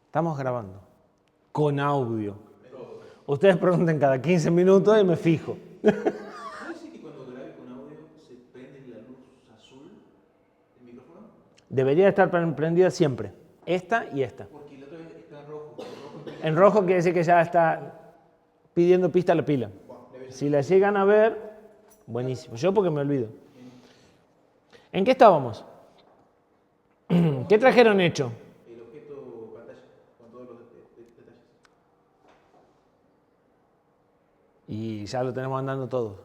Estamos grabando. Con audio. Ustedes pregunten cada 15 minutos y me fijo. ¿Puede decir que cuando grabe con audio se prende la luz azul del micrófono? Debería estar prendida siempre. Esta y esta. Porque la otra vez está en rojo. En rojo quiere decir que ya está pidiendo pista a la pila. Si la llegan a ver, buenísimo. Yo porque me olvido. ¿En qué estábamos? ¿Qué trajeron hecho? El objeto pantalla con todos los detalles. Y ya lo tenemos andando todo.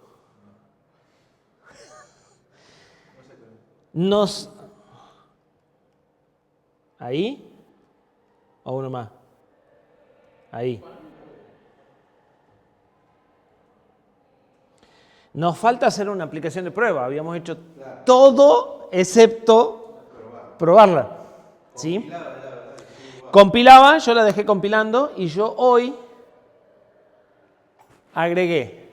Nos... ¿Ahí? ¿O uno más? Ahí. Nos falta hacer una aplicación de prueba. Habíamos hecho todo excepto probarla. ¿Sí? Compilaba, yo la dejé compilando y yo hoy agregué,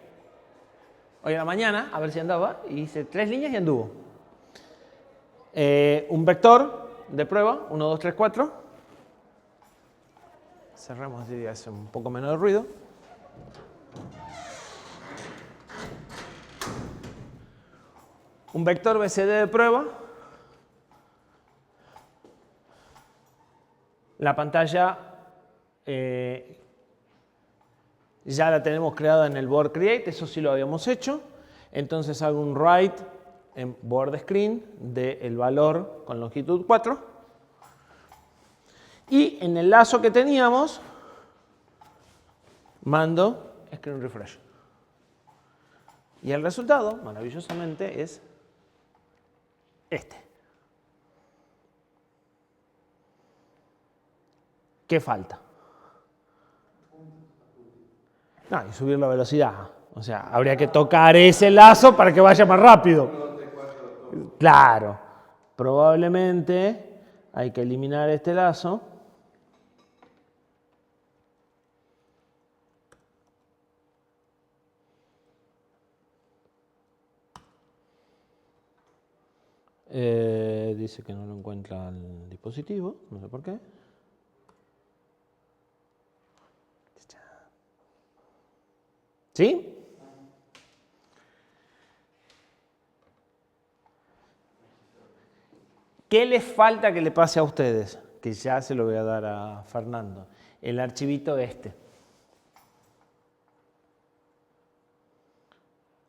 hoy a la mañana, a ver si andaba, y hice 3 líneas y anduvo. Un vector de prueba, 1, 2, 3, 4. Cerramos así, hace un poco menos de ruido. Un vector BCD de prueba. La pantalla ya la tenemos creada en el board create, eso sí lo habíamos hecho. Entonces hago un write en board screen del valor con longitud 4. Y en el lazo que teníamos, mando screen refresh. Y el resultado, maravillosamente, es este. ¿Qué falta? No, y subir la velocidad. O sea, habría que tocar ese lazo para que vaya más rápido. Claro. Probablemente hay que eliminar este lazo. Dice que no lo encuentra el dispositivo, no sé por qué. ¿Sí? ¿Qué les falta que le pase a ustedes? Que ya se lo voy a dar a Fernando. El archivito este.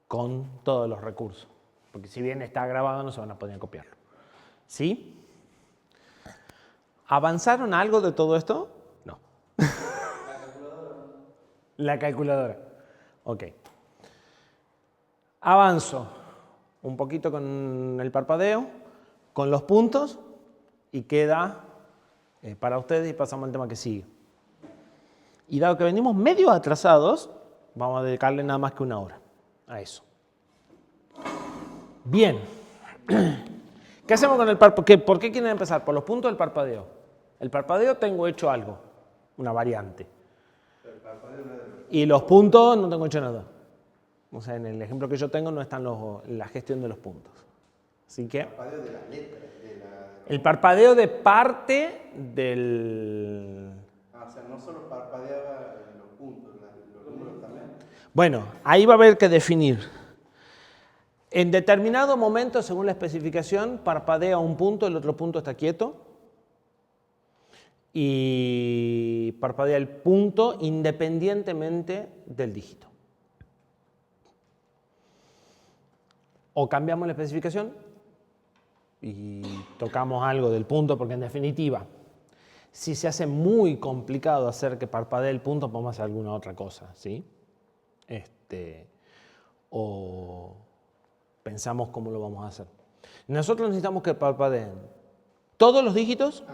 Con todos los recursos. Porque si bien está grabado no se van a poder copiarlo. ¿Sí? ¿Avanzaron algo de todo esto? No. La calculadora. Ok. Avanzo un poquito con el parpadeo, con los puntos y queda para ustedes y pasamos al tema que sigue. Y dado que venimos medio atrasados, vamos a dedicarle nada más que 1 hora a eso. Bien. ¿Qué hacemos con el parpadeo? ¿Por qué quieren empezar? Por los puntos del parpadeo. El parpadeo tengo hecho algo, una variante. Y los puntos no tengo hecho nada. O sea, en el ejemplo que yo tengo no están la gestión de los puntos. Así que... El parpadeo de las letras. El parpadeo de parte del... o sea, no solo parpadeaba los puntos, los números también. Bueno, ahí va a haber que definir. En determinado momento, según la especificación, parpadea un punto, el otro punto está quieto. Y parpadea el punto independientemente del dígito. O cambiamos la especificación y tocamos algo del punto, porque en definitiva, si se hace muy complicado hacer que parpadee el punto, podemos hacer alguna otra cosa, ¿sí? O pensamos cómo lo vamos a hacer. Nosotros necesitamos que parpadeen todos los dígitos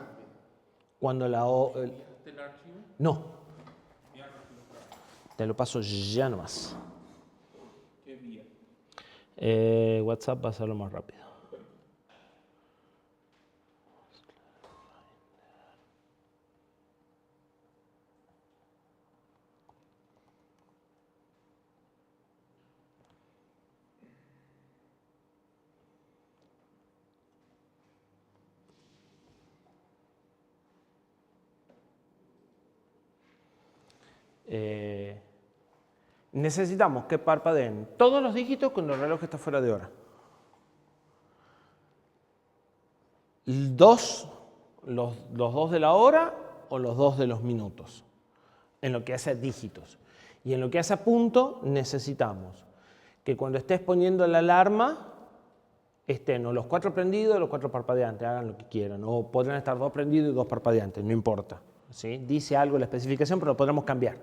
cuando la O... No. Te lo paso ya nomás. WhatsApp va a ser lo más rápido. necesitamos que parpadeen todos los dígitos cuando el reloj está fuera de hora. Los 2 de la hora o los 2 de los minutos, en lo que hace a dígitos. Y en lo que hace a punto, necesitamos que cuando estés poniendo la alarma, estén o los 4 prendidos o los 4 parpadeantes, hagan lo que quieran, o podrán estar 2 prendidos y 2 parpadeantes, no importa, ¿sí? Dice algo en la especificación, pero lo podremos cambiar.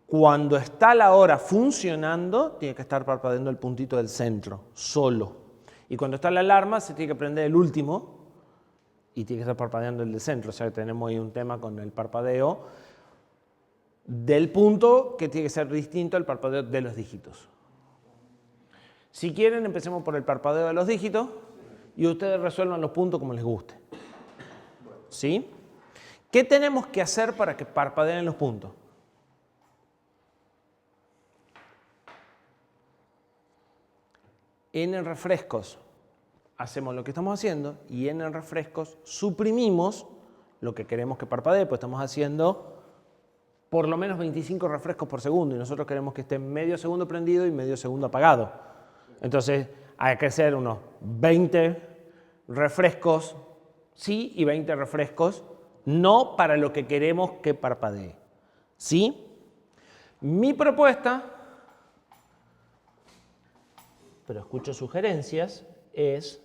Cuando está la hora funcionando, tiene que estar parpadeando el puntito del centro, solo. Y cuando está la alarma, se tiene que prender el último y tiene que estar parpadeando el del centro. O sea que tenemos ahí un tema con el parpadeo del punto que tiene que ser distinto al parpadeo de los dígitos. Si quieren, empecemos por el parpadeo de los dígitos y ustedes resuelvan los puntos como les guste. ¿Sí? ¿Qué tenemos que hacer para que parpadeen los puntos? En el refrescos hacemos lo que estamos haciendo y en el refrescos suprimimos lo que queremos que parpadee, pues estamos haciendo por lo menos 25 refrescos por segundo y nosotros queremos que esté medio segundo prendido y medio segundo apagado. Entonces hay que hacer unos 20 refrescos sí y 20 refrescos no para lo que queremos que parpadee. ¿Sí? Mi propuesta, pero escucho sugerencias, es...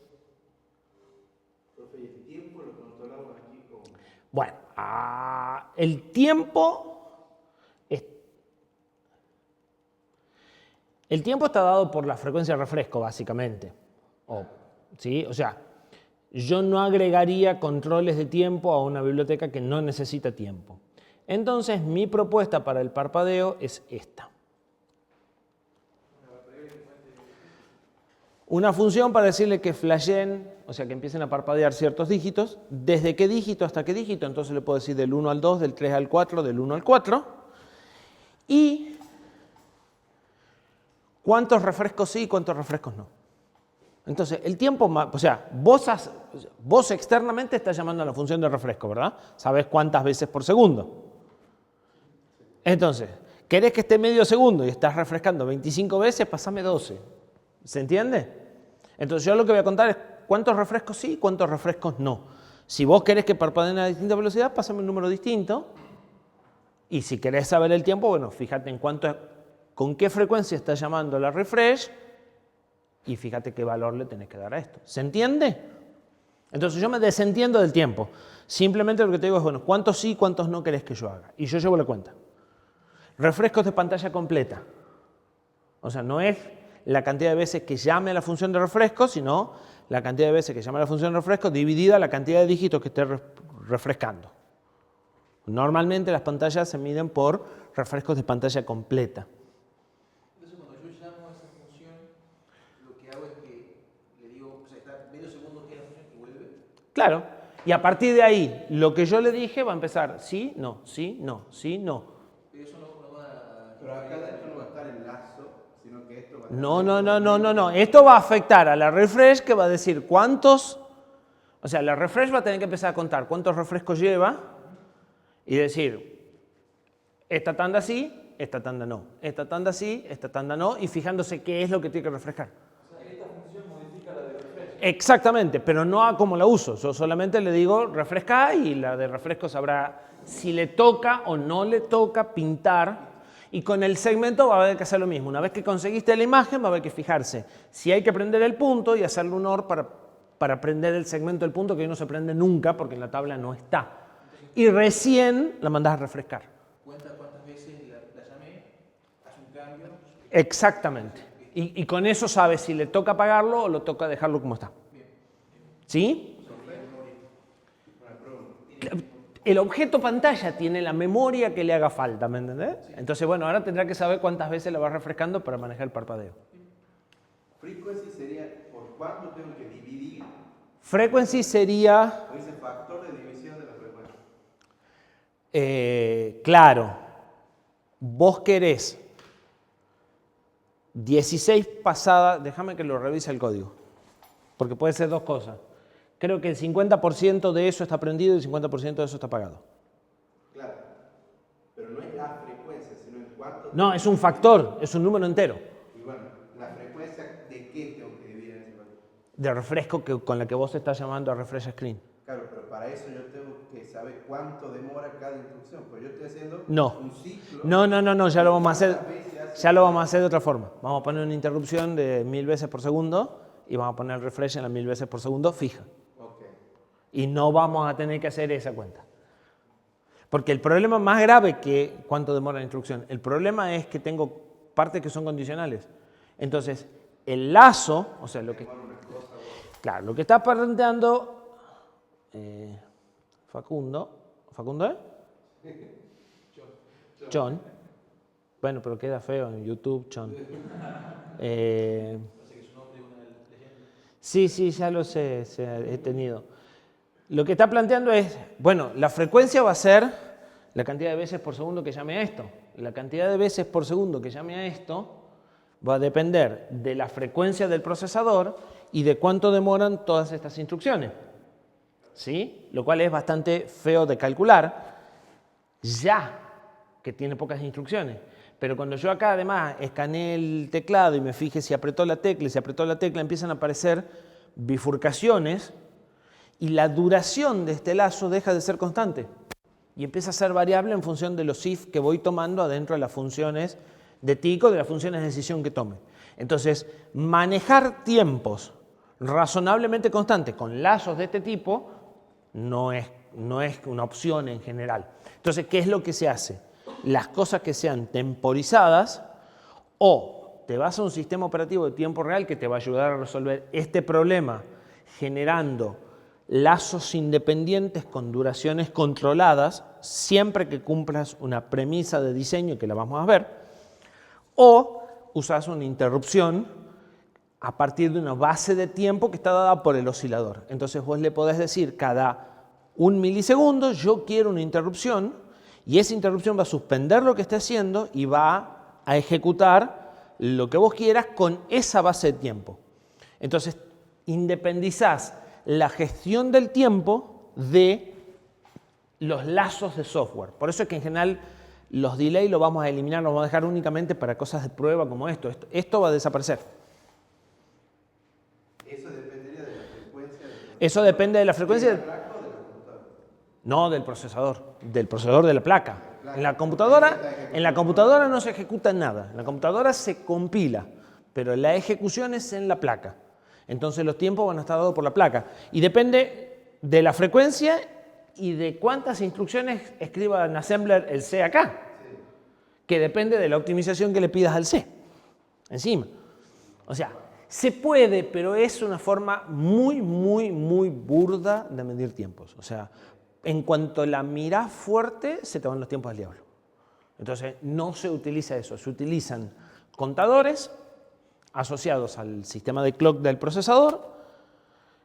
Profe, ¿y el tiempo lo controlamos aquí con...? Bueno, el tiempo... El tiempo está dado por la frecuencia de refresco, básicamente. ¿Sí? O sea, yo no agregaría controles de tiempo a una biblioteca que no necesita tiempo. Entonces, mi propuesta para el parpadeo es esta. Una función para decirle que flasheen, o sea, que empiecen a parpadear ciertos dígitos. ¿Desde qué dígito hasta qué dígito? Entonces le puedo decir del 1 al 2, del 3 al 4, del 1 al 4. Y cuántos refrescos sí y cuántos refrescos no. Entonces, el tiempo, o sea, vos externamente estás llamando a la función de refresco, ¿verdad? Sabés cuántas veces por segundo. Entonces, querés que esté medio segundo y estás refrescando 25 veces, pasame 12. ¿Se entiende? Entonces, yo lo que voy a contar es cuántos refrescos sí y cuántos refrescos no. Si vos querés que parpadeen a distinta velocidad, pásame un número distinto. Y si querés saber el tiempo, bueno, fíjate en con qué frecuencia estás llamando a la refresh y fíjate qué valor le tenés que dar a esto. ¿Se entiende? Entonces yo me desentiendo del tiempo. Simplemente lo que te digo es, bueno, ¿cuántos sí y cuántos no querés que yo haga? Y yo llevo la cuenta. Refrescos de pantalla completa. O sea, no es la cantidad de veces que llame a la función de refresco, sino la cantidad de veces que llame a la función de refresco dividida la cantidad de dígitos que esté refrescando. Normalmente las pantallas se miden por refrescos de pantalla completa. Entonces, cuando yo llamo a esa función, lo que hago es que le digo, o sea, está medio segundo que la función y vuelve. Claro. Y a partir de ahí, lo que yo le dije va a empezar sí, no, sí, no, sí, no. Pero eso no va a... Pero acá dentro no va a estar el lazo, sino que esto va a estar... No. Esto va a afectar a la refresh que va a decir cuántos... O sea, la refresh va a tener que empezar a contar cuántos refrescos lleva y decir, esta tanda sí, esta tanda no, esta tanda sí, esta tanda no, y fijándose qué es lo que tiene que refrescar. O sea, esta función modifica la de refresh. Exactamente, pero no a cómo la uso. Yo solamente le digo refresca y la de refresco sabrá si le toca o no le toca pintar. Y con el segmento va a haber que hacer lo mismo. Una vez que conseguiste la imagen va a haber que fijarse si hay que prender el punto y hacerle un OR para prender el segmento del punto que hoy no se prende nunca porque en la tabla no está. Y recién la mandás a refrescar. Cuenta cuántas veces la llamé, hace un cambio. Exactamente. Y con eso sabes si le toca apagarlo o le toca dejarlo como está. ¿Sí? El objeto pantalla tiene la memoria que le haga falta, ¿me entendés? Entonces, bueno, ahora tendrá que saber cuántas veces la va refrescando para manejar el parpadeo. Frequency sería por cuánto tengo que dividir. Frequency sería... O ese factor de división de la frecuencia. Claro, vos querés 16 pasadas, déjame que lo revise el código, porque puede ser dos cosas. Creo que el 50% de eso está prendido y el 50% de eso está apagado. Claro. No, es un factor, es un número entero Y bueno, la frecuencia de qué tengo que dividir en ese valor. de refresco con la que vos estás llamando a refresh screen. Claro, pero para eso yo tengo que saber cuánto demora cada instrucción. Pues yo estoy haciendo No. un ciclo. No, ya lo vamos a hacer. ¿Cuántas veces hace? Ya lo vamos a hacer de otra forma. Vamos a poner una interrupción de 1000 veces por segundo y vamos a poner el refresh en las 1000 veces por segundo fija. Ok. Y no vamos a tener que hacer esa cuenta. Porque el problema más grave que cuánto demora la instrucción, el problema es que tengo partes que son condicionales. Entonces, el lazo, o sea, lo que... Claro, lo que está planteando ¿Facundo es? John. Bueno, pero queda feo en YouTube, John. Sí, ya lo sé, he tenido. Lo que está planteando es, bueno, la frecuencia va a ser la cantidad de veces por segundo que llame a esto. La cantidad de veces por segundo que llame a esto va a depender de la frecuencia del procesador y de cuánto demoran todas estas instrucciones. ¿Sí? Lo cual es bastante feo de calcular, ya que tiene pocas instrucciones. Pero cuando yo acá además escaneé el teclado y me fije si apretó la tecla y si apretó la tecla, empiezan a aparecer bifurcaciones y la duración de este lazo deja de ser constante y empieza a ser variable en función de los if que voy tomando adentro de las funciones de TIC o de las funciones de decisión que tome. Entonces, manejar tiempos razonablemente constantes con lazos de este tipo no es una opción en general. Entonces, ¿qué es lo que se hace? Las cosas que sean temporizadas, o te vas a un sistema operativo de tiempo real que te va a ayudar a resolver este problema generando lazos independientes con duraciones controladas, siempre que cumplas una premisa de diseño que la vamos a ver, o usas una interrupción a partir de una base de tiempo que está dada por el oscilador. Entonces vos le podés decir cada 1 milisegundo yo quiero una interrupción y esa interrupción va a suspender lo que esté haciendo y va a ejecutar lo que vos quieras con esa base de tiempo. Entonces independizás la gestión del tiempo de los lazos de software. Por eso es que en general los delays los vamos a eliminar, los vamos a dejar únicamente para cosas de prueba como esto. Esto va a desaparecer. Eso dependería de la frecuencia. Eso depende de la frecuencia. ¿De la placa o de la computadora? No, del procesador de la placa. En la computadora no se ejecuta nada. En la computadora se compila, pero la ejecución es en la placa. Entonces los tiempos van a estar dados por la placa. Y depende de la frecuencia y de cuántas instrucciones escriba en Assembler el C acá. Que depende de la optimización que le pidas al C. Encima. O sea, se puede, pero es una forma muy burda de medir tiempos. O sea, en cuanto la mirás fuerte, se te van los tiempos al diablo. Entonces, no se utiliza eso. Se utilizan contadores asociados al sistema de clock del procesador.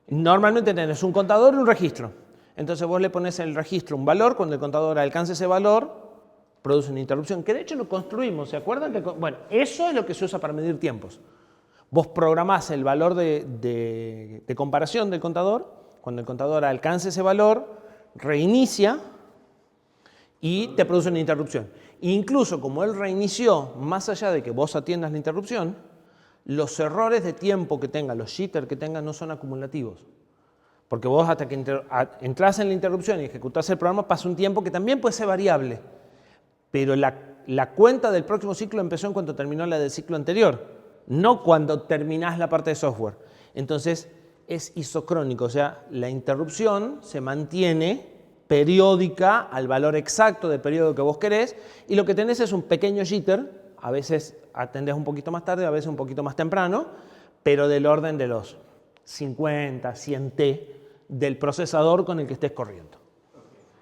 Normalmente tenés un contador y un registro. Entonces vos le pones en el registro un valor, cuando el contador alcance ese valor, produce una interrupción, que de hecho lo construimos, ¿se acuerdan? Bueno, eso es lo que se usa para medir tiempos. Vos programás el valor de comparación del contador, cuando el contador alcance ese valor, reinicia y te produce una interrupción. Incluso como él reinició, más allá de que vos atiendas la interrupción, los errores de tiempo que tenga, los jitters que tenga, no son acumulativos. Porque vos hasta que entras en la interrupción y ejecutás el programa pasa un tiempo que también puede ser variable. Pero la cuenta del próximo ciclo empezó en cuanto terminó la del ciclo anterior, no cuando terminás la parte de software. Entonces es isocrónico, o sea, la interrupción se mantiene periódica al valor exacto del periodo que vos querés y lo que tenés es un pequeño jitter, a veces atendés un poquito más tarde, a veces un poquito más temprano, pero del orden de los 50, 100T del procesador con el que estés corriendo.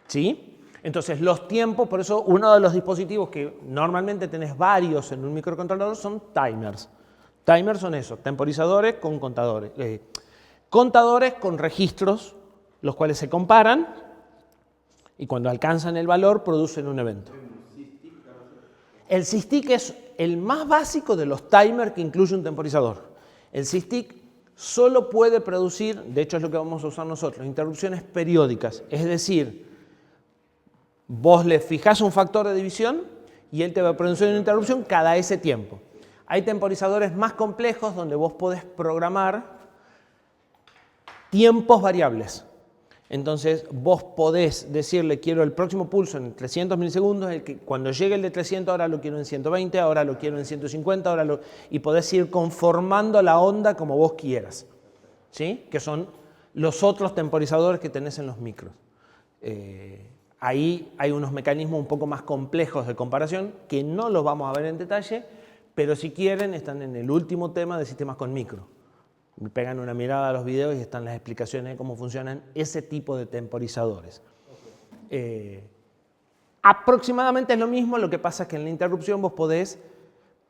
¿Sí? Entonces los tiempos, por eso uno de los dispositivos que normalmente tenés varios en un microcontrolador son timers. Timers son eso, temporizadores con contadores. Contadores con registros, los cuales se comparan y cuando alcanzan el valor producen un evento. El SysTick es el más básico de los timers que incluye un temporizador. El SysTick solo puede producir, de hecho es lo que vamos a usar nosotros, interrupciones periódicas. Es decir, vos le fijás un factor de división y él te va a producir una interrupción cada ese tiempo. Hay temporizadores más complejos donde vos podés programar tiempos variables. Entonces vos podés decirle quiero el próximo pulso en 300 milisegundos, cuando llegue el de 300 ahora lo quiero en 120, ahora lo quiero en 150, y podés ir conformando la onda como vos quieras, ¿sí? Que son los otros temporizadores que tenés en los micros. Ahí hay unos mecanismos un poco más complejos de comparación que no los vamos a ver en detalle, pero si quieren están en el último tema de sistemas con micro. Me pegan una mirada a los videos y están las explicaciones de cómo funcionan ese tipo de temporizadores. Aproximadamente es lo mismo, lo que pasa es que en la interrupción vos podés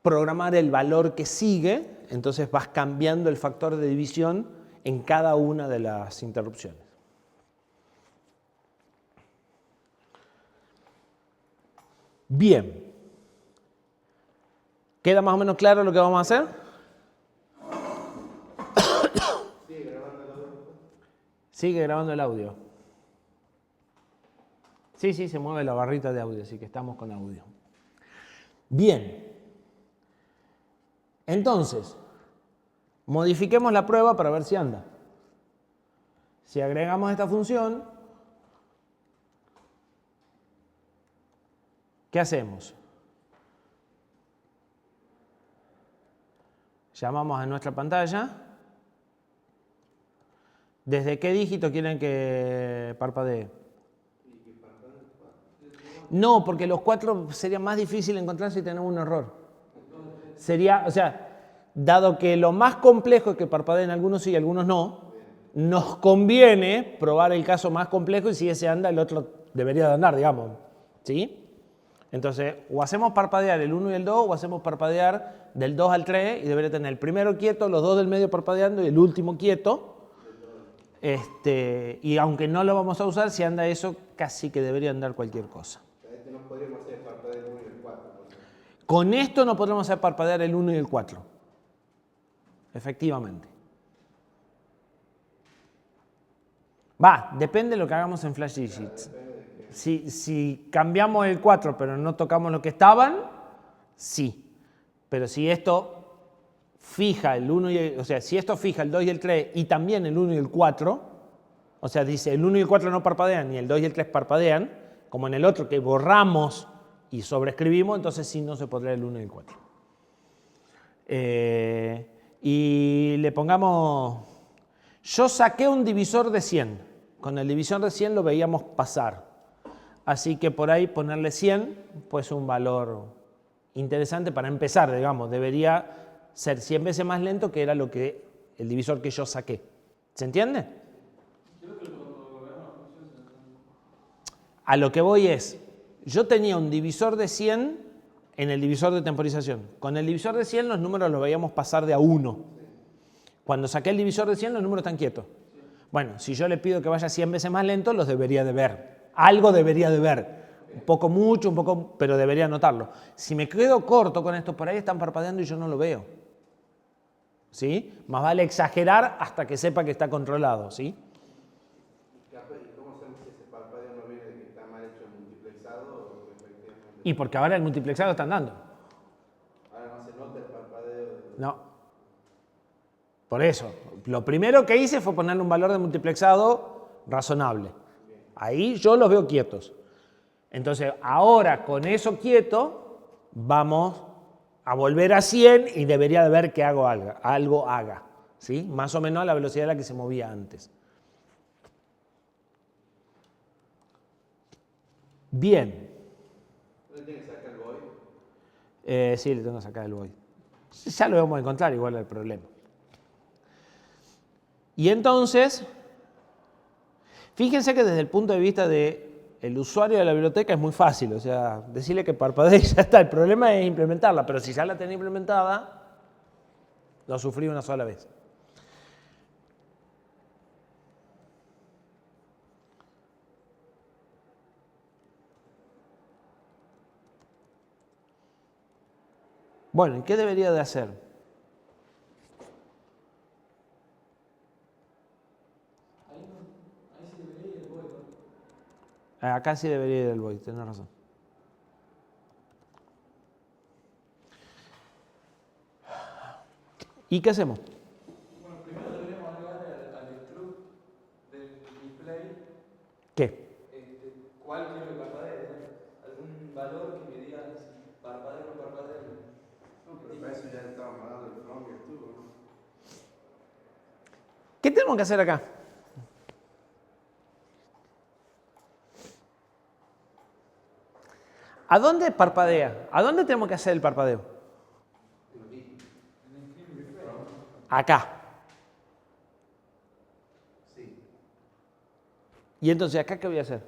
programar el valor que sigue, entonces vas cambiando el factor de división en cada una de las interrupciones. Bien. ¿Queda más o menos claro lo que vamos a hacer? Sigue grabando el audio. Sí, se mueve la barrita de audio, así que estamos con audio. Bien. Entonces, modifiquemos la prueba para ver si anda. Si agregamos esta función, ¿qué hacemos? Llamamos a nuestra pantalla. ¿Desde qué dígito quieren que parpadee? No, porque los 4 sería más difícil encontrar si tenemos un error. Sería, o sea, dado que lo más complejo es que parpadeen algunos sí y algunos no, nos conviene probar el caso más complejo y si ese anda, el otro debería de andar, digamos. ¿Sí? Entonces, o hacemos parpadear el 1 y el 2, o hacemos parpadear del 2 al 3 y debería tener el primero quieto, los dos del medio parpadeando y el último quieto. Y aunque no lo vamos a usar, si anda eso, casi que debería andar cualquier cosa. No podríamos hacer parpadeo el 1 y el 4. Con esto no podremos hacer parpadear el 1 y el 4. Efectivamente. Depende de lo que hagamos en Flash Digits. Si cambiamos el 4 pero no tocamos lo que estaban, sí. Pero si esto fija el 1 o sea, si esto fija el 2 y el 3 y también el 1 y el 4, o sea, dice el 1 y el 4 no parpadean ni el 2 y el 3 parpadean, como en el otro que borramos y sobreescribimos, entonces sí no se podrá el 1 y el 4. Y le pongamos, yo saqué un divisor de 100, con el divisor de 100 lo veíamos pasar, así que por ahí ponerle 100, pues un valor interesante para empezar, digamos, debería ser 100 veces más lento que era el divisor que yo saqué. ¿Se entiende? A lo que voy es, yo tenía un divisor de 100 en el divisor de temporización. Con el divisor de 100 los números los veíamos pasar de a 1. Cuando saqué el divisor de 100 los números están quietos. Bueno, si yo le pido que vaya 100 veces más lento, los debería de ver. Algo debería de ver. Un poco mucho, un poco, pero debería notarlo. Si me quedo corto con esto, por ahí están parpadeando y yo no lo veo. ¿Sí? Más vale exagerar hasta que sepa que está controlado, ¿sí? ¿Cómo sabemos si ese parpadeo no viene de que está mal hecho el multiplexado o efectivamente? Y porque ahora el multiplexado está andando. Ahora no se nota el parpadeo. No. Por eso, lo primero que hice fue ponerle un valor de multiplexado razonable. Ahí yo los veo quietos. Entonces, ahora con eso quieto, vamos a volver a 100 y debería de ver que algo haga, ¿sí? Más o menos a la velocidad a la que se movía antes. Bien. ¿No le tiene que sacar el void? Sí, le tengo que sacar el void. Ya lo vamos a encontrar, igual el problema. Y entonces, fíjense que desde el punto de vista del usuario de la biblioteca es muy fácil, o sea, decirle que parpadee y ya está. El problema es implementarla, pero si ya la tenés implementada, lo sufrí una sola vez. Bueno, ¿y qué debería de hacer? Ahí sí debería ir el void, ¿no? Acá sí debería ir el void, tenés razón. ¿Y qué hacemos? Bueno, primero deberíamos agregar al struct del display ¿Qué? cuál quiero que parpadee, ¿no? Algún valor que me diga si parpadea o no parpadea. No, pero para eso ya estamos hablando del from y el to, ¿no? ¿Qué tenemos que hacer acá? ¿A dónde parpadea? ¿A dónde tenemos que hacer el parpadeo? Acá. Sí. ¿Y entonces acá qué voy a hacer?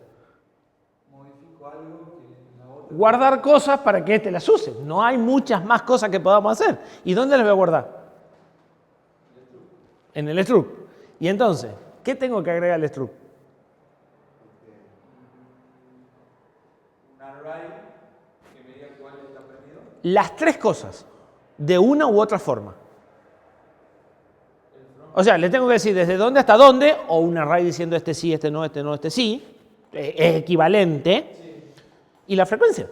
Modifico algo que en la otra. Guardar cosas para que este las use. No hay muchas más cosas que podamos hacer. ¿Y dónde las voy a guardar? En el struct. Y entonces, ¿qué tengo que agregar al struct? Un array que me diga cuál está perdido. Las tres cosas, de una u otra forma. O sea, le tengo que decir desde dónde hasta dónde, o un array diciendo este sí, este no, este no, este sí. Es equivalente. Sí. Y la frecuencia.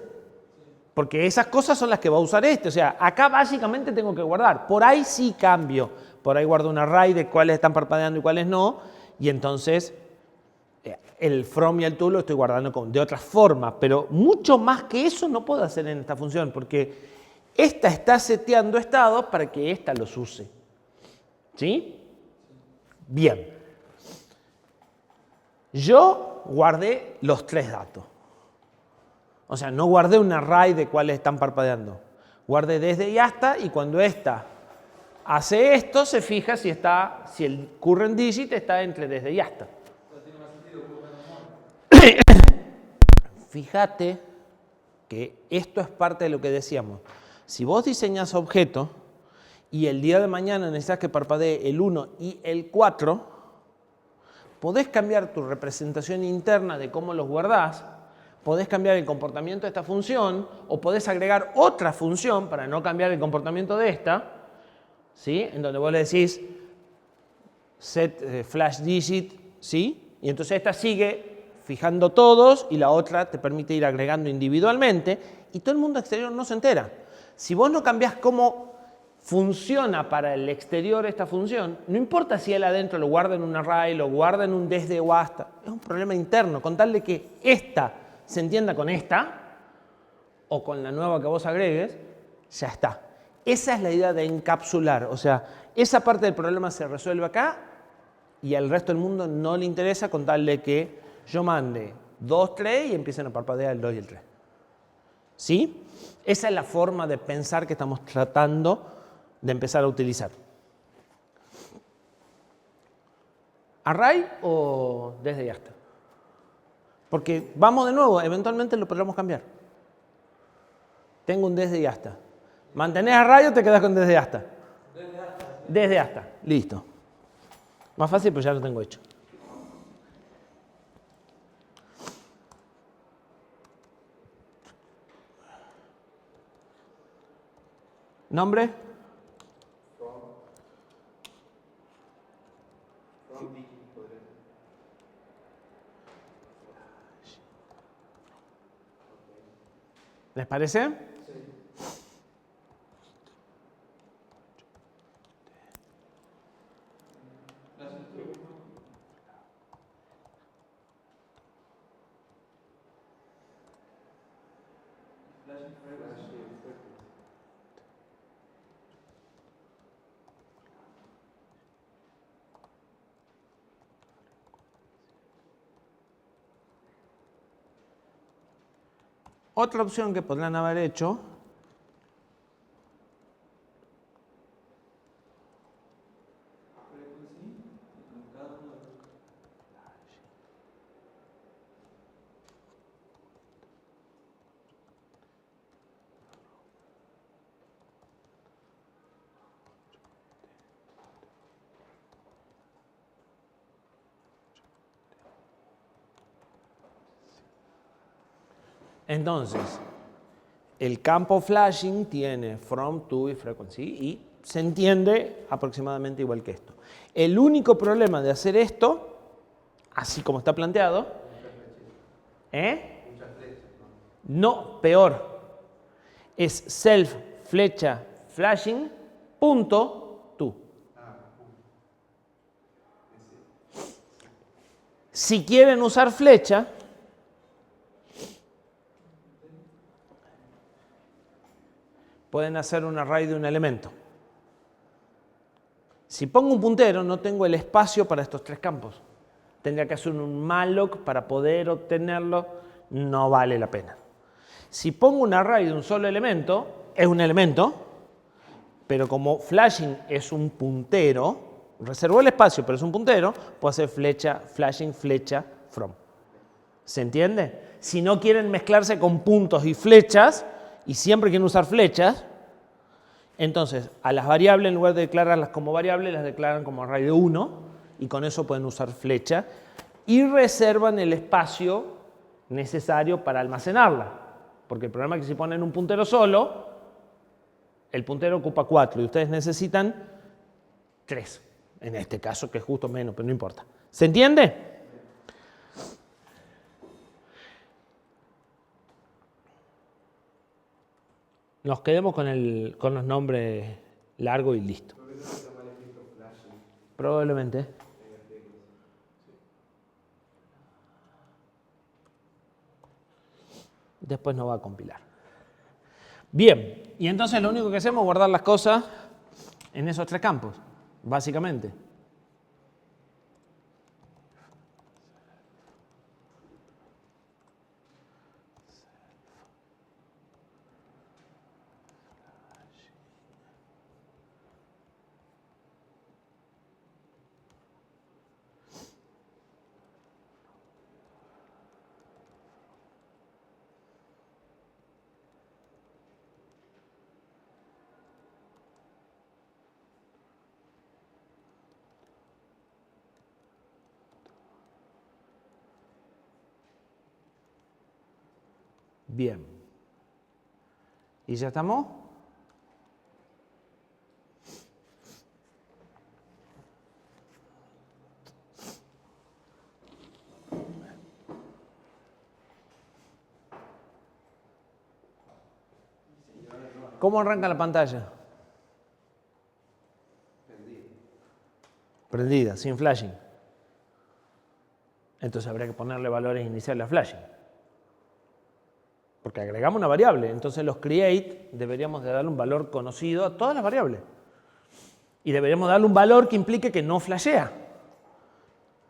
Porque esas cosas son las que va a usar este. O sea, acá básicamente tengo que guardar. Por ahí sí cambio. Por ahí guardo un array de cuáles están parpadeando y cuáles no. Y entonces el from y el to lo estoy guardando de otra forma. Pero mucho más que eso no puedo hacer en esta función. Porque esta está seteando estados para que esta los use. ¿Sí? Bien. Yo guardé los tres datos. O sea, no guardé un array de cuáles están parpadeando. Guardé desde y hasta, y cuando esta hace esto, se fija si el current digit está entre desde y hasta. Fíjate que esto es parte de lo que decíamos. Si vos diseñas objetos y el día de mañana necesitas que parpadee el 1 y el 4, podés cambiar tu representación interna de cómo los guardás, podés cambiar el comportamiento de esta función o podés agregar otra función para no cambiar el comportamiento de esta, ¿sí? En donde vos le decís set flash digit, ¿sí? Y entonces esta sigue fijando todos y la otra te permite ir agregando individualmente y todo el mundo exterior no se entera. Si vos no cambiás cómo funciona para el exterior esta función, no importa si él adentro lo guarda en un array, lo guarda en un desde o hasta, es un problema interno, con tal de que esta se entienda con esta o con la nueva que vos agregues, ya está. Esa es la idea de encapsular, o sea, esa parte del problema se resuelve acá y al resto del mundo no le interesa con tal de que yo mande 2, 3 y empiecen a parpadear el 2 y el 3. ¿Sí? Esa es la forma de pensar que estamos tratando de empezar a utilizar. ¿Array o desde y hasta? Porque vamos de nuevo, eventualmente lo podremos cambiar. Tengo un desde y hasta. ¿Mantenés array o te quedás con desde y hasta? Desde hasta. Desde hasta. Listo. Más fácil, pues ya lo tengo hecho. ¿Nombre? From digit podría ser. ¿Les parece? Otra opción que podrían haber hecho entonces, el campo flashing tiene from, to y frequency y se entiende aproximadamente igual que esto. El único problema de hacer esto, así como está planteado, no, peor, es self flecha flashing punto to. Si quieren usar flecha, pueden hacer un array de un elemento. Si pongo un puntero, no tengo el espacio para estos tres campos. Tendría que hacer un malloc para poder obtenerlo, no vale la pena. Si pongo un array de un solo elemento, es un elemento, pero como flashing es un puntero, reservó el espacio, pero es un puntero, puedo hacer flecha, flashing, flecha, from. ¿Se entiende? Si no quieren mezclarse con puntos y flechas, y siempre quieren usar flechas, entonces a las variables, en lugar de declararlas como variables, las declaran como array de 1, y con eso pueden usar flecha, y reservan el espacio necesario para almacenarla. Porque el problema es que si ponen un puntero solo, el puntero ocupa 4 y ustedes necesitan 3. En este caso, que es justo menos, pero no importa. ¿Se entiende? Nos quedemos con los nombres largos y listo. Probablemente. Después no va a compilar. Bien, y entonces lo único que hacemos es guardar las cosas en esos tres campos, básicamente. Bien. ¿Y ya estamos? ¿Cómo arranca la pantalla? Prendida, sin flashing. Entonces habría que ponerle valores iniciales a flashing. Porque agregamos una variable, entonces los create deberíamos de darle un valor conocido a todas las variables. Y deberíamos darle un valor que implique que no flashea.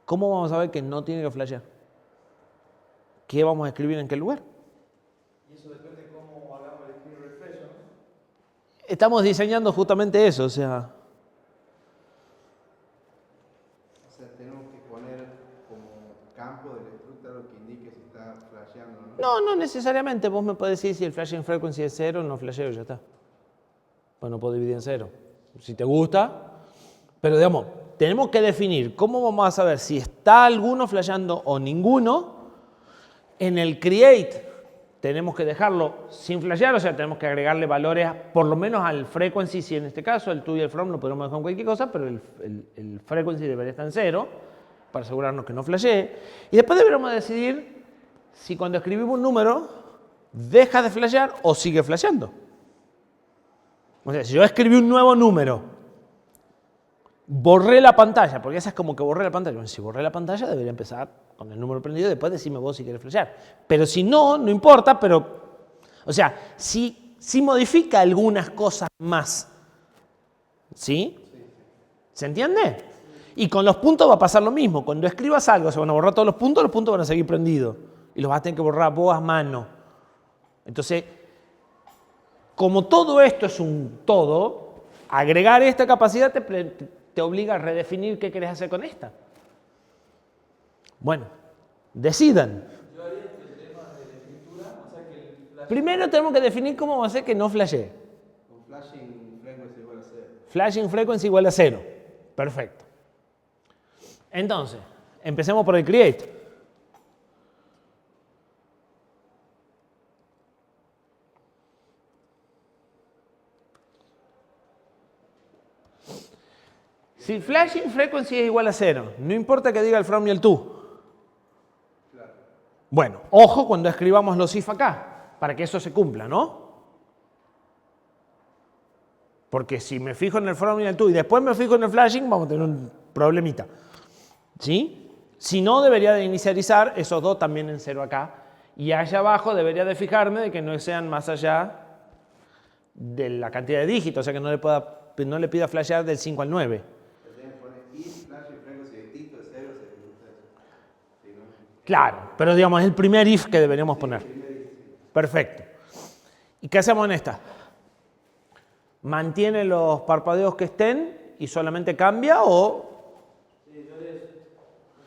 ¿Cómo vamos a ver que no tiene que flashear? ¿Qué vamos a escribir en qué lugar? Y eso depende de cómo hagamos el screen refresh, ¿no? Estamos diseñando justamente eso, o sea, tenemos que poner como campo del structure que indique si está flasheando o no. no necesariamente. Vos me podés decir si el flashing frequency es 0 o no flasheo, ya está. Pues no puedo dividir en 0. Si te gusta, pero digamos, tenemos que definir cómo vamos a saber si está alguno flasheando o ninguno. En el create tenemos que dejarlo sin flashear, o sea, tenemos que agregarle valores por lo menos al frequency, si en este caso el to y el from lo podemos dejar en cualquier cosa, pero el frequency debería estar en 0 para asegurarnos que no flashee. Y después deberíamos decidir si cuando escribimos un número deja de flashear o sigue flasheando. O sea, si yo escribí un nuevo número, borré la pantalla, porque esa es como que borré la pantalla. Bueno, si borré la pantalla debería empezar con el número prendido y después decime vos si quieres flashear. Pero si no, no importa, pero... O sea, si modifica algunas cosas más. ¿Sí? ¿Se entiende? Y con los puntos va a pasar lo mismo. Cuando escribas algo se van a borrar todos los puntos van a seguir prendidos. Y los vas a tener que borrar vos a mano. Entonces, como todo esto es un todo, agregar esta capacidad te obliga a redefinir qué querés hacer con esta. Bueno, decidan. Yo haría que el tema de la escritura, o sea que el flash... Primero tenemos que definir cómo va a ser que no flashee. Con flashing frequency igual a 0. Flashing frequency igual a 0. Perfecto. Entonces, empecemos por el create. Si flashing frequency es igual a 0, no importa que diga el from y el to. Bueno, ojo cuando escribamos los if acá, para que eso se cumpla, ¿no? Porque si me fijo en el from y en el to y después me fijo en el flashing, vamos a tener un problemita. ¿Sí? Si no, debería de inicializar esos dos también en 0 acá. Y allá abajo debería de fijarme de que no sean más allá de la cantidad de dígitos, o sea que no le pida flashear del 5 al 9. Claro, pero digamos, es el primer if que deberíamos poner. Perfecto. ¿Y qué hacemos en esta? ¿Mantiene los parpadeos que estén y solamente cambia o...? Sí, yo me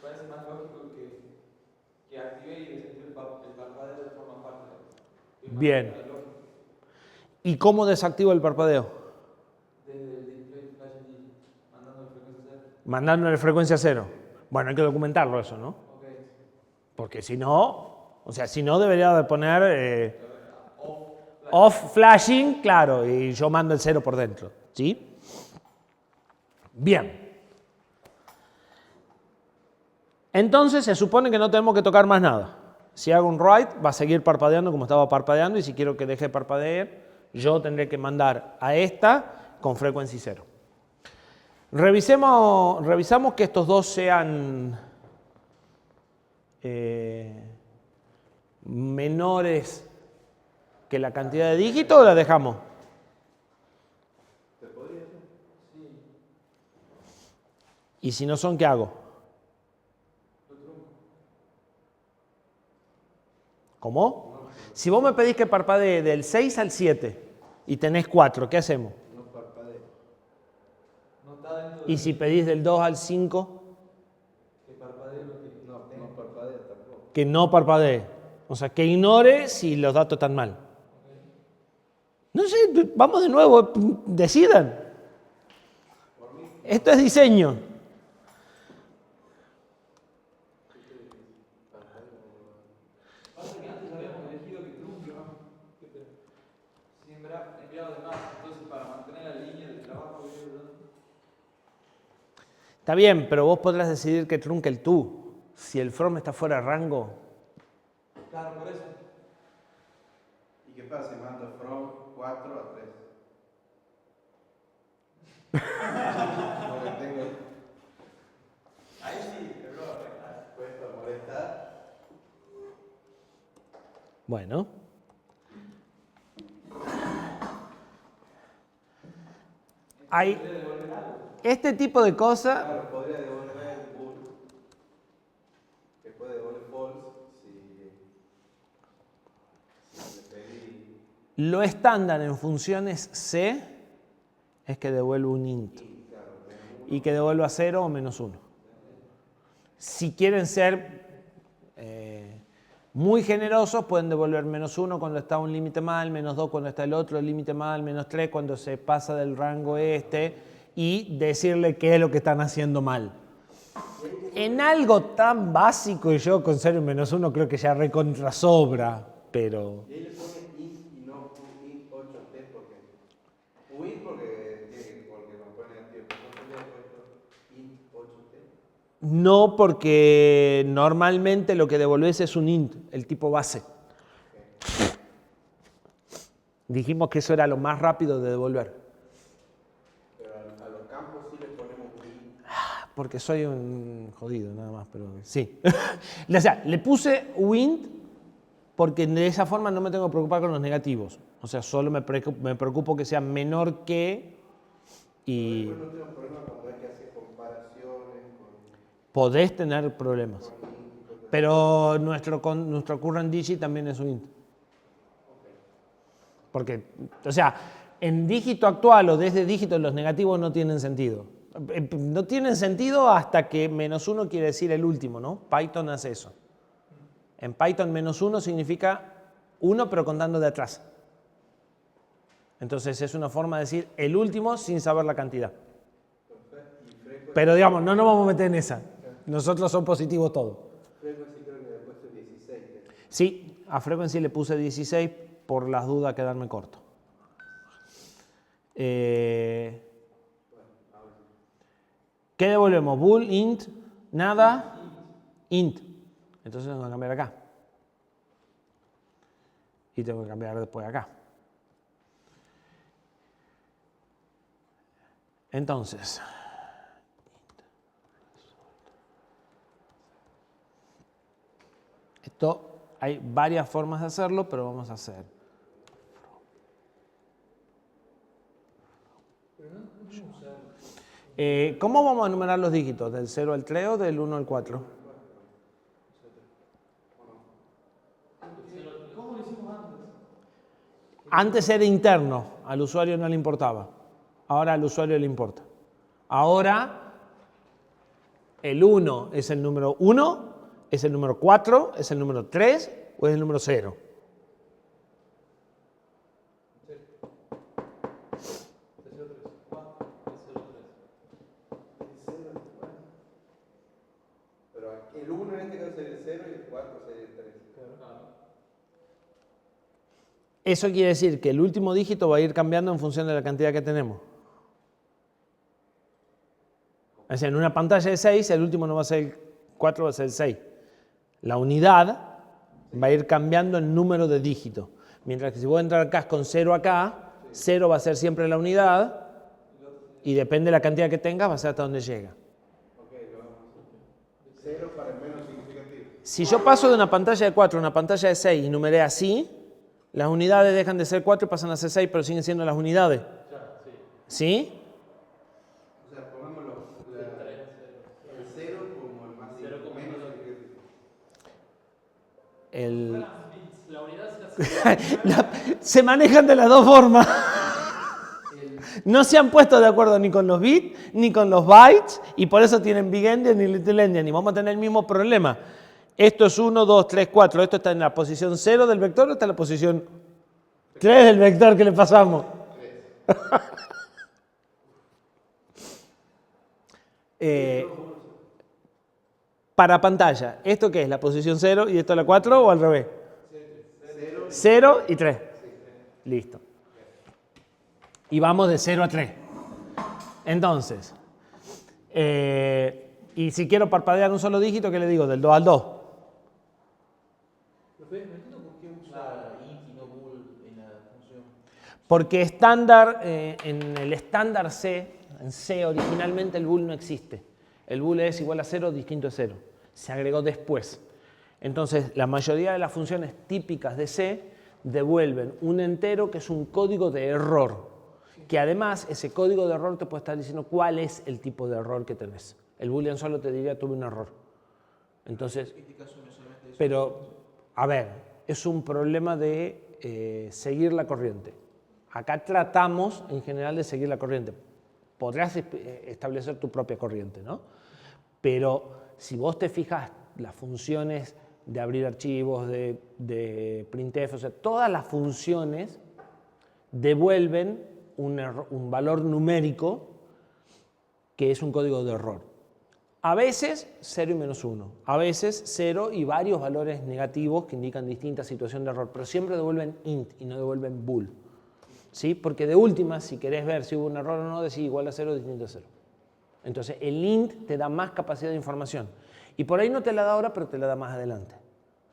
parece más lógico que active y desactive el parpadeo de forma parte. Bien. ¿Y cómo desactivo el parpadeo? Desde el display flash y mandando la frecuencia 0. Mandándole frecuencia 0. Bueno, hay que documentarlo eso, ¿no? Ok. Porque si no, o sea, si no debería de poner off flashing, claro, y yo mando el 0 por dentro, ¿sí? Bien. Entonces se supone que no tenemos que tocar más nada. Si hago un write, va a seguir parpadeando como estaba parpadeando, y si quiero que deje de parpadear, yo tendré que mandar a esta con frequency 0. Revisamos que estos dos sean menores que la cantidad de dígitos, o la dejamos. ¿Se podría hacer? Sí. Y si no son, ¿qué hago? ¿Cómo? Si vos me pedís que parpadee del 6 al 7 y tenés 4, ¿qué hacemos? No parpadeo. No está dentro Y si pedís del 2 al 5, que parpadee lo que No parpadea tampoco. que no parpadee. O sea, que ignore si los datos están mal. No sé, vamos de nuevo, decidan. Esto es diseño. Pasa que antes habíamos elegido que trunque, ¿no? Si enviado de más, entonces para mantener la línea de trabajo Está bien, pero vos podrás decidir que trunque el tú. Si el from está fuera de rango. Claro, por eso. ¿Y qué pasa si mando from 4 a 3? Porque tengo... Ahí sí, error. Puesto a molestar. Bueno. Hay este tipo de cosas. Claro, podría devolver bool, que puede devolver false si le pedí. Lo estándar en funciones C es que devuelva un int y que devuelva 0 o -1. Si quieren ser muy generosos, pueden devolver -1 cuando está un límite mal, -2 cuando está el otro límite mal, -3 cuando se pasa del rango y decirle qué es lo que están haciendo mal. En algo tan básico, y yo con 0 y -1 creo que ya recontra sobra, pero... Y ahí le pone int y no int 8t porque... int porque no pone negativo, pero no tendría puesto int 8t. No, porque normalmente lo que devolvés es un int, el tipo base. Dijimos que eso era lo más rápido de devolver. Pero a los campos sí le ponemos int. Porque soy un jodido, nada más, pero sí. O sea, le puse int porque de esa forma no me tengo que preocupar con los negativos. O sea, solo me preocupo que sea menor que y... Después no tengo problema cuando hay que hacer comparaciones Podés tener problemas. con int y cosas. Pero nuestro current digit también es un int. Porque, o sea, en dígito actual o desde dígito los negativos no tienen sentido. No tienen sentido hasta que -1 quiere decir el último, ¿no? Python hace eso. En Python -1 significa 1 pero contando de atrás. Entonces es una forma de decir el último sin saber la cantidad. Pero digamos, no nos vamos a meter en esa. Nosotros son positivos todos. Frequency creo que le he puesto 16. Sí, a frequency le puse 16 por las dudas quedarme corto. ¿Qué devolvemos? Bool, int, nada, int. Entonces tengo que cambiar acá. Y tengo que cambiar después acá. Entonces, Esto hay varias formas de hacerlo, pero vamos a hacer. ¿Cómo vamos a numerar los dígitos? ¿Del 0 al 3 o del 1 al 4? ¿Cómo lo hicimos antes? Antes era interno, al usuario no le importaba. Ahora al usuario le importa. Ahora el 1 es el número 1, es el número 4, es el número 3 o es el número 0. Pero el 1 en este caso sería el 0 y el 4 sería el 3. Eso quiere decir que el último dígito va a ir cambiando en función de la cantidad que tenemos. O sea, en una pantalla de 6, el último no va a ser el 4, va a ser el 6. La unidad va a ir cambiando el número de dígitos. Mientras que si vos entras acá con 0 acá, 0 va a ser siempre la unidad y depende de la cantidad que tengas, va a ser hasta donde llega. Ok, lo vamos a hacer. 0 para el menos significativo. Si yo paso de una pantalla de 4 a una pantalla de 6 y numeré así, las unidades dejan de ser 4 y pasan a ser 6, pero siguen siendo las unidades. ¿Sí? O sea, pongámoslo. El 0 como el más menos significativo. La unidad Se manejan de las dos formas. No se han puesto de acuerdo ni con los bits ni con los bytes y por eso tienen big endian y little endian y vamos a tener el mismo problema. Esto es 1, 2, 3, 4. Esto está en la posición 0 del vector o está en la posición 3 del vector que le pasamos. Para pantalla, ¿esto qué es? ¿La posición 0 y esto la 4 o al revés? 0 y 3. Listo. Y vamos de 0 a 3. Entonces, y si quiero parpadear un solo dígito, ¿qué le digo? Del 2 al 2. Profe, no entiendo por qué usa int y no bool en la función. Porque estándar, en el estándar C, en C originalmente el bool no existe. El bool es igual a 0, distinto de 0. Se agregó después. Entonces, la mayoría de las funciones típicas de C devuelven un entero que es un código de error. Que además, ese código de error te puede estar diciendo cuál es el tipo de error que tenés. El boolean solo te diría tuve un error. Entonces, En este caso no es solamente eso. pero, a ver, es un problema de seguir la corriente. Acá tratamos, en general, de seguir la corriente. Podrás establecer tu propia corriente, ¿no? Pero si vos te fijas, las funciones de abrir archivos, de printf, o sea, todas las funciones devuelven un valor numérico que es un código de error. A veces 0 y menos 1, a veces 0 y varios valores negativos que indican distintas situaciones de error, pero siempre devuelven int y no devuelven bool. ¿Sí? Porque de última, si querés ver si hubo un error o no, decís igual a 0 distinto a 0. Entonces el int te da más capacidad de información. Y por ahí no te la da ahora, pero te la da más adelante.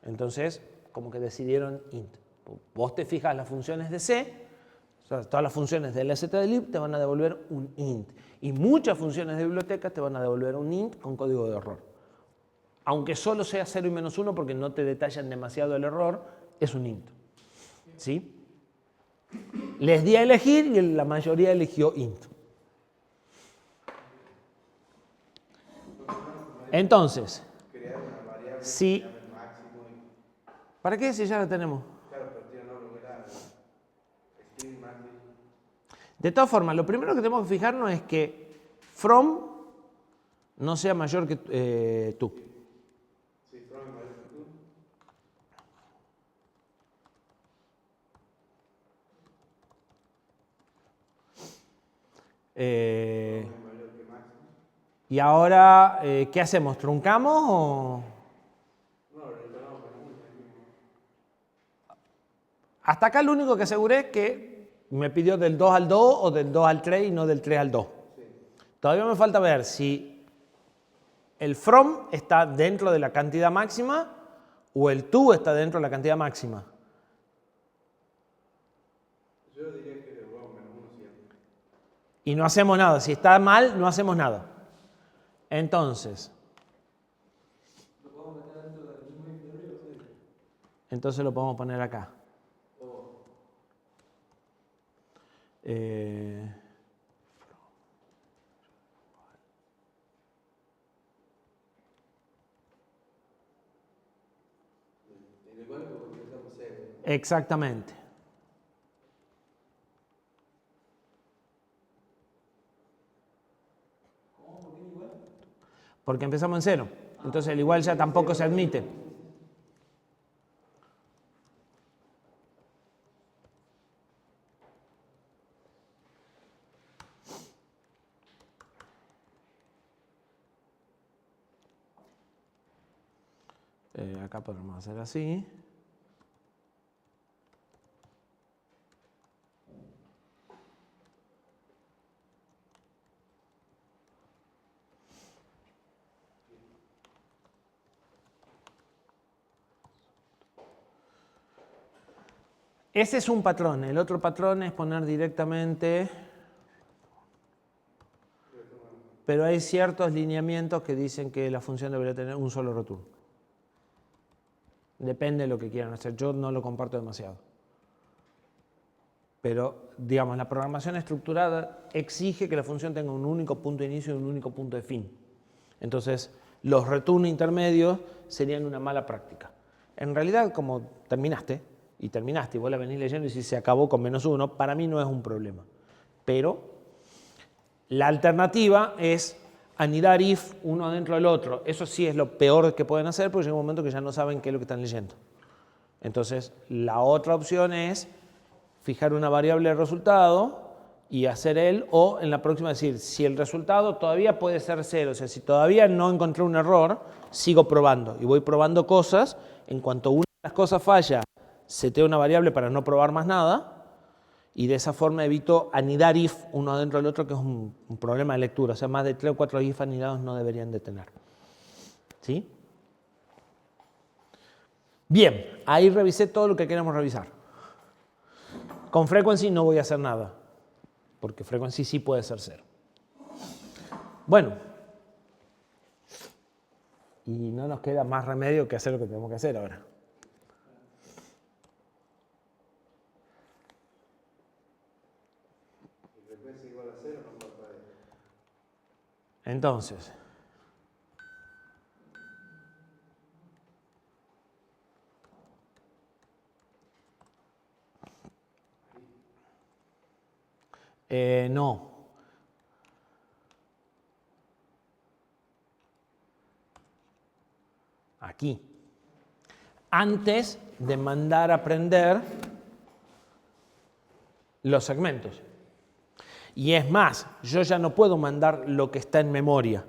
Entonces, como que decidieron int. Vos te fijas las funciones de C, o sea, todas las funciones del stdlib te van a devolver un int. Y muchas funciones de biblioteca te van a devolver un int con código de error. Aunque solo sea 0 y menos 1 porque no te detallan demasiado el error, es un int. ¿Sí? Les di a elegir y la mayoría eligió int. Entonces, Crear una variable si... que llame máximo y... ¿Para qué si ya la tenemos? Claro, pero tiene nombre muy largo. String máximo. De todas formas, lo primero que tenemos que fijarnos es que from no sea mayor que tú. Sí, from es mayor que tú. From es mayor que máximo. Y ahora, ¿qué hacemos? ¿Truncamos o...? No, retornamos con el Hasta acá lo único que aseguré es que me pidió del 2 al 2 o del 2 al 3 y no del 3 al 2. Todavía me falta ver si el from está dentro de la cantidad máxima o el to está dentro de la cantidad máxima. Yo diría que devolvamos menos 1 siempre. Y no hacemos nada. Si está mal, no hacemos nada. Entonces, Entonces lo podemos poner acá. Exactamente. Porque empezamos en 0. Entonces el igual ya tampoco se admite. Acá podemos hacer así. Ese es un patrón. El otro patrón es poner directamente, pero hay ciertos lineamientos que dicen que la función debería tener un solo return. Depende de lo que quieran hacer. Yo no lo comparto demasiado. Pero, digamos, la programación estructurada exige que la función tenga un único punto de inicio y un único punto de fin. Entonces, los return intermedios serían una mala práctica. En realidad, como terminaste, y vos la venís leyendo y si se acabó con -1, para mí no es un problema. Pero la alternativa es anidar if uno dentro del otro. Eso sí es lo peor que pueden hacer porque llega un momento que ya no saben qué es lo que están leyendo. Entonces, la otra opción es fijar una variable de resultado y hacer el o en la próxima decir, si el resultado todavía puede ser 0, o sea, si todavía no encontré un error, sigo probando. Y voy probando cosas. En cuanto una de las cosas falla, seteo una variable para no probar más nada. Y de esa forma evito anidar if uno dentro del otro, que es un problema de lectura. O sea, más de 3 o 4 if anidados no deberían de tener. ¿Sí? Bien, ahí revisé todo lo que queremos revisar. Con frequency no voy a hacer nada, porque frequency sí puede ser 0. Bueno, y no nos queda más remedio que hacer lo que tenemos que hacer ahora. Entonces, no. Aquí. Antes de mandar a prender los segmentos. Y es más, yo ya no puedo mandar lo que está en memoria,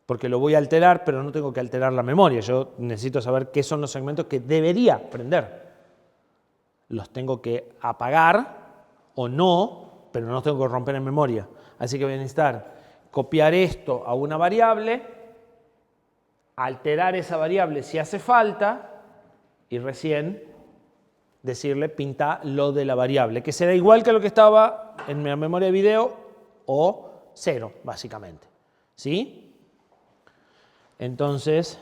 porque lo voy a alterar, pero no tengo que alterar la memoria. Yo necesito saber qué son los segmentos que debería prender. Los tengo que apagar o no, pero no los tengo que romper en memoria. Así que voy a necesitar copiar esto a una variable, alterar esa variable si hace falta y recién decirle pinta lo de la variable, que será igual que lo que estaba en mi memoria de video o 0, básicamente. ¿Sí? Entonces,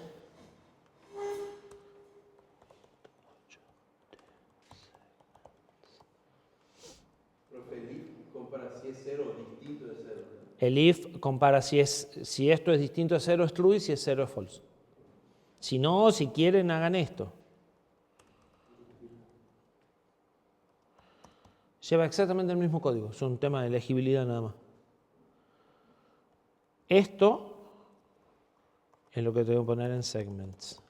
el if compara si esto es distinto de 0 es true y si es 0 es false. Si no, si quieren, hagan esto. Lleva exactamente el mismo código, es un tema de legibilidad nada más. Esto es lo que tengo que poner en segments.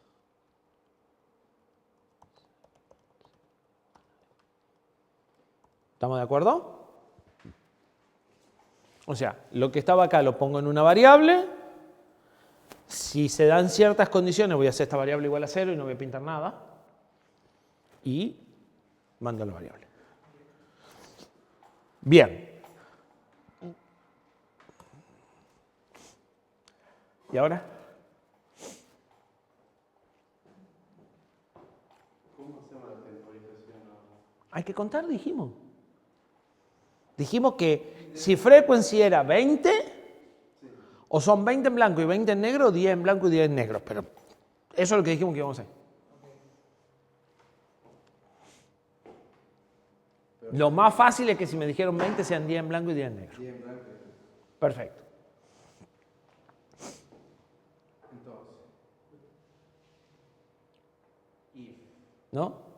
¿Estamos de acuerdo? O sea, lo que estaba acá lo pongo en una variable. Si se dan ciertas condiciones, voy a hacer esta variable igual a 0 y no voy a pintar nada. Y mando la variable. Bien. ¿Y ahora? ¿Cómo hacemos la temporización ahora? Hay que contar, dijimos. Dijimos que si frequency era 20, o son 20 en blanco y 20 en negro, o 10 en blanco y 10 en negro. Pero eso es lo que dijimos que íbamos a hacer. Lo más fácil es que si me dijeron 20 sean 10 en blanco y 10 en negro. 10 en blanco. Perfecto. Entonces, if ¿No?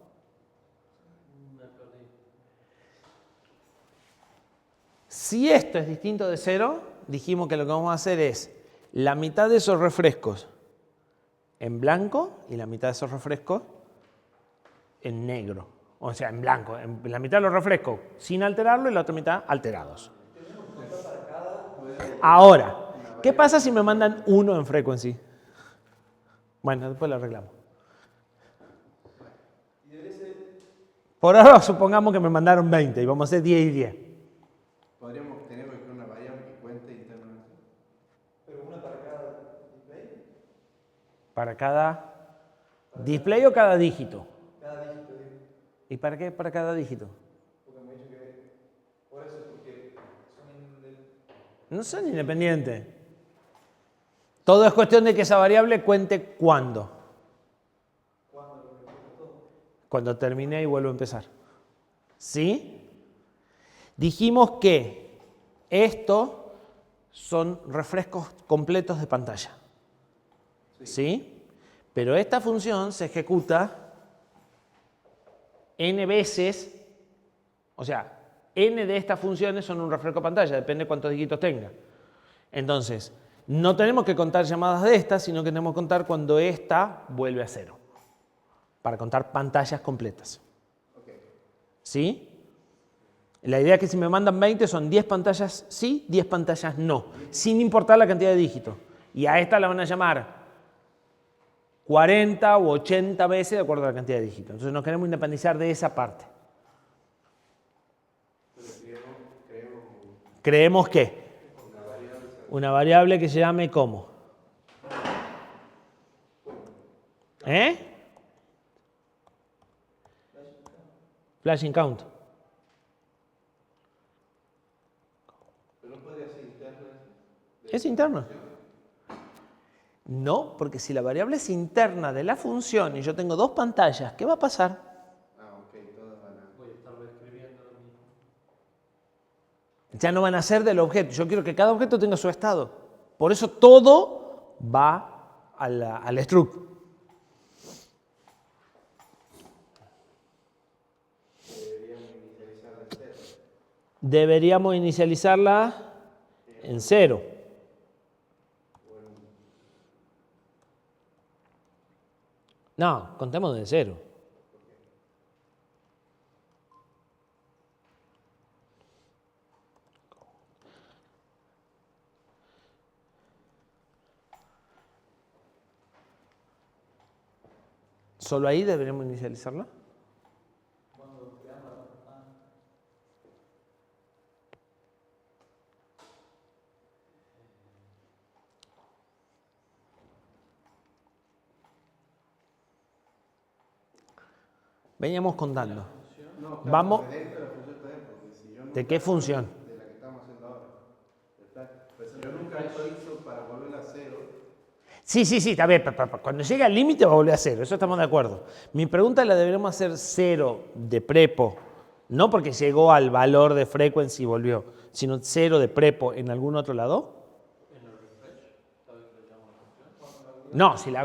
Si esto es distinto de 0, dijimos que lo que vamos a hacer es la mitad de esos refrescos en blanco y la mitad de esos refrescos en negro. O sea, en blanco. La mitad de los refrescos sin alterarlo y la otra mitad alterados. Ahora, ¿qué pasa si me mandan 1 en frequency? Bueno, después lo arreglamos. Por ahora supongamos que me mandaron 20 y vamos a hacer 10 y 10. podríamos tener una variable que cuente internamente. Pero una para cada display. ¿Para cada display o cada dígito? Cada dígito, digo. ¿Y para qué para cada dígito? Porque me ha dicho que. Por eso, porque son No son independientes. Todo es cuestión de que esa variable cuente cuándo. Cuando termine y vuelvo a empezar. ¿Sí? Dijimos que estos son refrescos completos de pantalla. ¿Sí? Pero esta función se ejecuta n veces, o sea, n de estas funciones son un refresco de pantalla, depende de cuántos dígitos tenga. Entonces, no tenemos que contar llamadas de estas, sino que tenemos que contar cuando esta vuelve a 0, para contar pantallas completas. ¿Sí? La idea es que si me mandan 20 son 10 pantallas sí, 10 pantallas no, sin importar la cantidad de dígitos. Y a esta la van a llamar 40 u 80 veces de acuerdo a la cantidad de dígitos. Entonces nos queremos independizar de esa parte. Creemos que una variable que se llame ¿cómo? Flashing count. Pero no podría ser interna. ¿Es interna? No, porque si la variable es interna de la función y yo tengo 2 pantallas, ¿qué va a pasar? Ok, todas van a. Voy a estar reescribiendo lo mismo. Ya no van a ser del objeto. Yo quiero que cada objeto tenga su estado. Por eso todo va al struct. Deberíamos inicializarla en 0. No, contemos de 0. ¿Solo ahí deberíamos inicializarla? Veníamos contando. No, claro, Vamos. de dentro de la función también, porque si yo nunca ¿De qué función? De la que estamos haciendo ahora. Pues si yo nunca lo hizo para volver a 0. Sí, está bien. Cuando llegue al límite va a volver a 0, eso estamos de acuerdo. Mi pregunta la deberíamos hacer 0 de prepo, no porque llegó al valor de frequency y volvió, sino 0 de prepo en algún otro lado. No, si la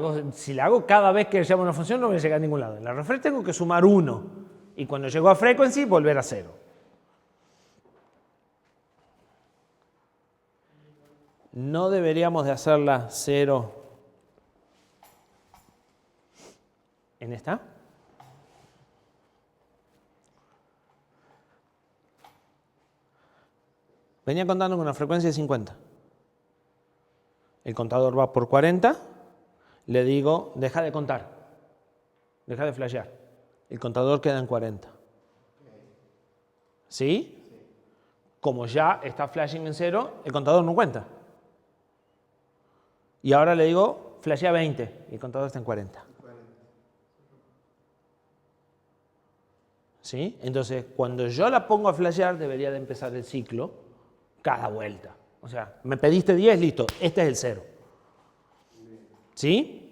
hago cada vez que llamo una función no voy a llegar a ningún lado. En la refresh tengo que sumar 1 y cuando llegó a frequency volver a 0. No deberíamos de hacerla 0 en esta. Venía contando con una frecuencia de 50. El contador va por 40. Le digo, deja de contar. Deja de flashear. El contador queda en 40. ¿Sí? Como ya está flashing en 0, el contador no cuenta. Y ahora le digo, flashea 20. Y el contador está en 40. ¿Sí? Entonces, cuando yo la pongo a flashear, debería de empezar el ciclo cada vuelta. O sea, me pediste 10, listo, este es el 0. ¿Sí?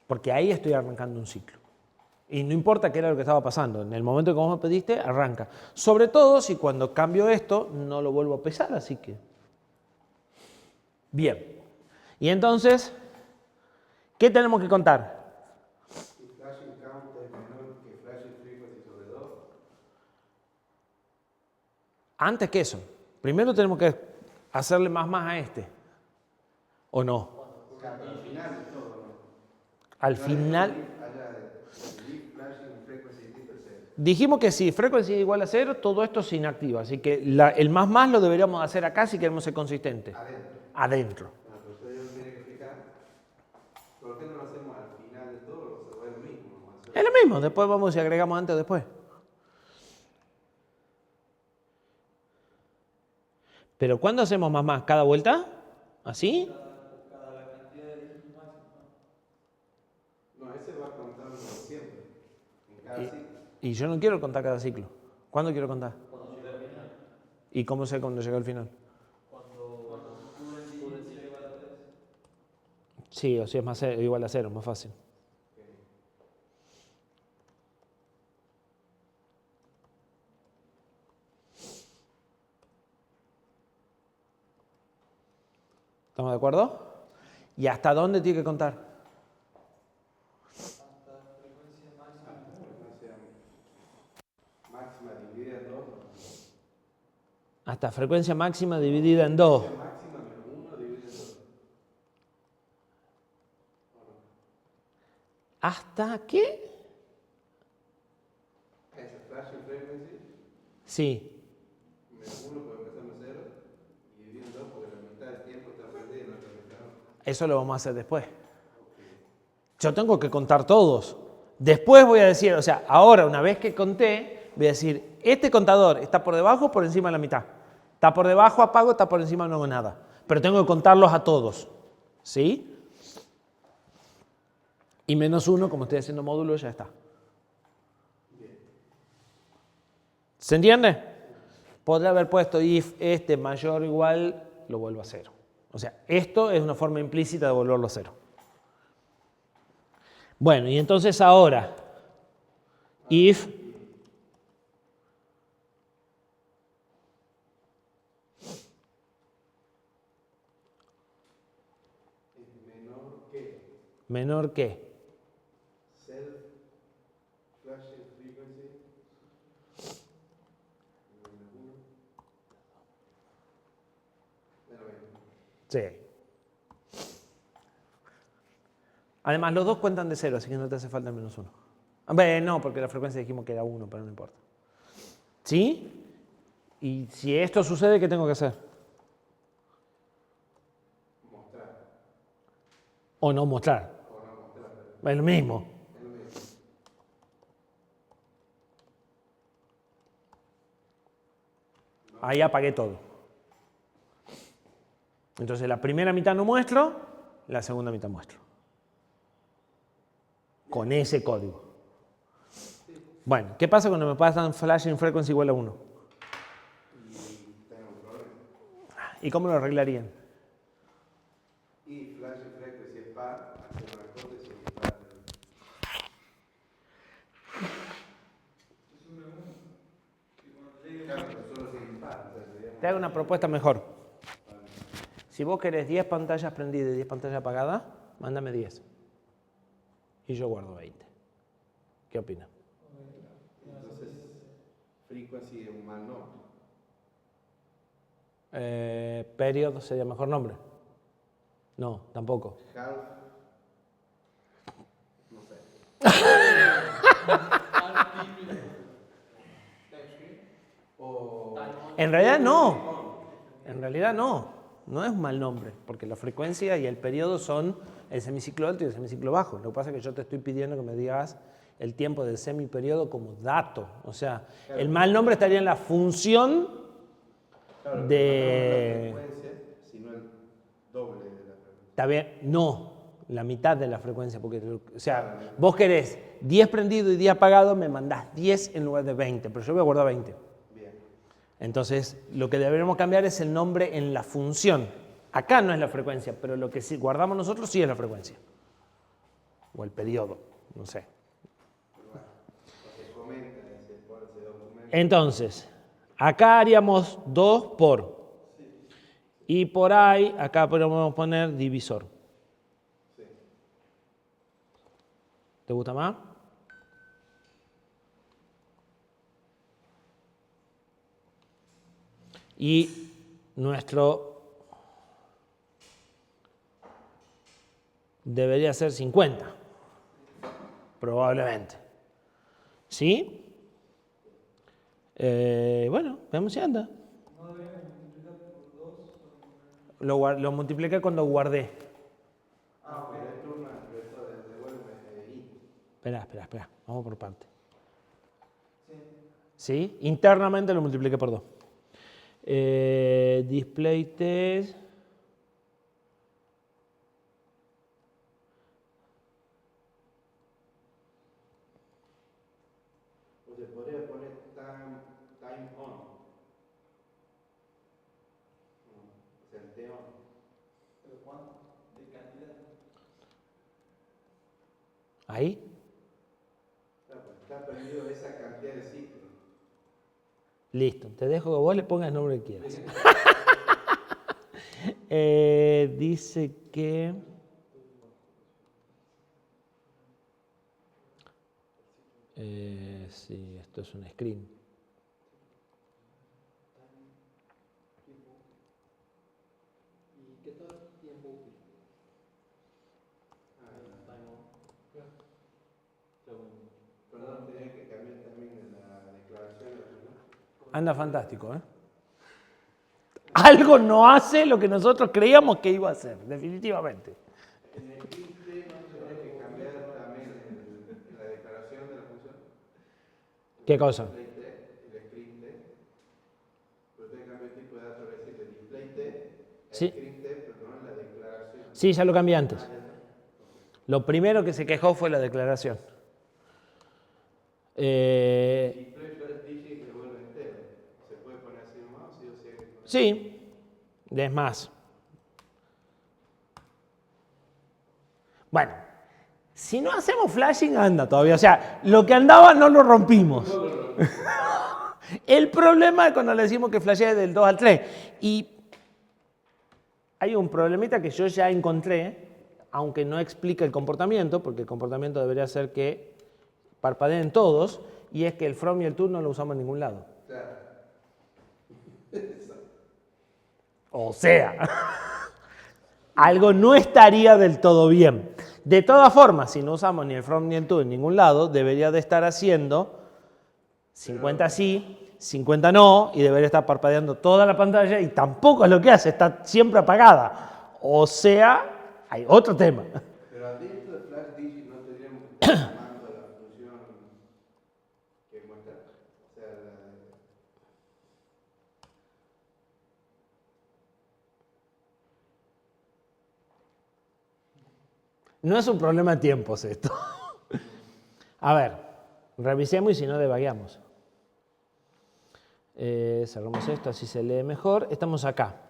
Porque ahí estoy arrancando un ciclo. Y no importa qué era lo que estaba pasando, en el momento que vos me pediste, arranca. Sobre todo si cuando cambio esto, no lo vuelvo a pesar, así que... Bien. Y entonces, ¿qué tenemos que contar? Si flashing count es menor que flashing frequency sobre 2, Antes que eso, primero tenemos que hacerle más a este. ¿O no? o sea, al final de todo, ¿no? Al final, Allá de leaf flashing frequency equal 0. dijimos que si frequency es igual a 0, todo esto se inactiva. Así que el más lo deberíamos hacer acá si queremos ser consistentes. Adentro. Bueno, pero ustedes tienen que explicar por qué no lo hacemos al final de todo, o sea, es lo mismo. Vamos a hacer. Es lo mismo, después vamos si agregamos antes o después. Pero ¿cuándo hacemos más? ¿Cada vuelta? ¿Así? Cada cantidad de dígitos máximos. No, ese va contando siempre, en cada ciclo. Y yo no quiero contar cada ciclo. ¿Cuándo quiero contar? Cuando se termina. ¿Y cómo sé cuándo llega al final? Cuando Q es igual a 3. Sí, o si es más igual a 0, más fácil. ¿Estamos de acuerdo? ¿Y hasta dónde tiene que contar? Hasta frecuencia máxima. Frecuencia máxima dividida en 2. Hasta frecuencia máxima dividida en 2. Máxima menos 1 dividida en 2. ¿Hasta qué? Esa flashing frequency Sí. menos 1 puede empezar en 0 y dividir en 2 porque la mitad del tiempo está perdida y la otra mitad no. Eso lo vamos a hacer después. Yo tengo que contar todos. Después voy a decir, o sea, ahora una vez que conté, voy a decir, este contador está por debajo o por encima de la mitad. Está por debajo, apago, está por encima, no hago nada. Pero tengo que contarlos a todos. ¿Sí? Y menos 1, como estoy haciendo módulo, ya está. ¿Se entiende? Podría haber puesto if este mayor o igual, lo vuelvo a 0. O sea, esto es una forma implícita de volverlo a 0. Bueno, y entonces ahora, if menor que Self flashing frequency menos 1 menos 20. sí. Además, los dos cuentan de 0, así que no te hace falta el menos 1. No, porque la frecuencia dijimos que era 1, pero no importa. ¿Sí? Y si esto sucede, ¿qué tengo que hacer? Mostrar. O no mostrar. O no mostrar. Es lo mismo. Es lo mismo. Ahí apagué todo. Entonces, la primera mitad no muestro, la segunda mitad muestro. Con ese código. Bueno, ¿qué pasa cuando me pasan flashing frequency igual a 1? Y tengo un problema. ¿Y cómo lo arreglarían? Y flashing frequency es par, hacer una cosa y es par. Claro, pero solo si es impar, o sea, sería Te hago una propuesta mejor. Si vos querés 10 pantallas prendidas y 10 pantallas apagadas, mándame 10. Y yo guardo 20. ¿Qué opinas? entonces frequency es un mal nombre. Periodo sería mejor nombre. No, tampoco. Half, no sé. O En realidad no. En realidad no. No es un mal nombre, porque la frecuencia y el periodo son el semiciclo alto y el semiciclo bajo. Lo que pasa es que yo te estoy pidiendo que me digas el tiempo del semiperiodo como dato. O sea, el mal nombre estaría en la función claro, de... no la frecuencia, sino el doble de la frecuencia. Está bien, no, la mitad de la frecuencia, porque, o sea, vos querés 10 prendido y 10 apagado, me mandás 10 en lugar de 20, pero yo voy a guardar 20. Bien. Entonces, lo que deberíamos cambiar es el nombre en la función. Acá no es la frecuencia, pero lo que sí guardamos nosotros sí es la frecuencia. o el periodo, no sé. Se comenta, se documenta. Entonces, acá haríamos 2 por. Y por ahí, acá podemos poner divisor. Sí. ¿Te gusta más? Y nuestro debería ser 50, probablemente. ¿Sí? Bueno, veamos si anda. No deberíamos multiplicar por 2. Lo multipliqué cuando guardé. Ah, pero es turno, pero esto devuelve i. Espera. Vamos por parte. Sí. ¿Sí? Internamente lo multipliqué por 2. Display test. O se podría poner time on. O sea, el T on. ¿Pero cuánto? ¿De cantidad? Ahí. Claro, pues está perdido esa cantidad de ciclos. Listo. Te dejo que vos le pongas el nombre que quieras. Dice que... sí, esto es un screen. ¿Y qué tal tiempo útil? Pero no tenía que cambiar también la declaración de la función. Anda fantástico, ¿eh? Algo no hace lo que nosotros creíamos que iba a hacer, definitivamente. En el cliente no tenía que cambiar también la declaración de la función. ¿Qué cosa? El script T. Pero usted cambia el tipo de datos, es decir, el display T, Sí. el script T, pero no la declaración. Sí, ya lo cambié antes. Lo primero que se quejó fue la declaración. Display first digit devuelve entero. ¿Se puede poner así nomás? Sí o sí. Sí, es más. Bueno, si no hacemos flashing anda todavía. O sea, lo que andaba no lo rompimos. El problema es cuando le decimos que flashee del 2 al 3. Y hay un problemita que yo ya encontré, aunque no explica el comportamiento, porque el comportamiento debería ser que parpadeen todos, y es que el from y el to no lo usamos en ningún lado. Claro. O sea, algo no estaría del todo bien. De todas formas, si no usamos ni el from ni el to en ningún lado, debería de estar haciendo 50 sí, 50 no, y debería estar parpadeando toda la pantalla, y tampoco es lo que hace, está siempre apagada. O sea, hay otro tema. Pero adentro de flash digit no tendríamos que estar llamando a la función que muestra. O sea, No es un problema de tiempos esto. A ver, revisemos y si no devagueamos. Cerramos esto, así se lee mejor. Estamos acá.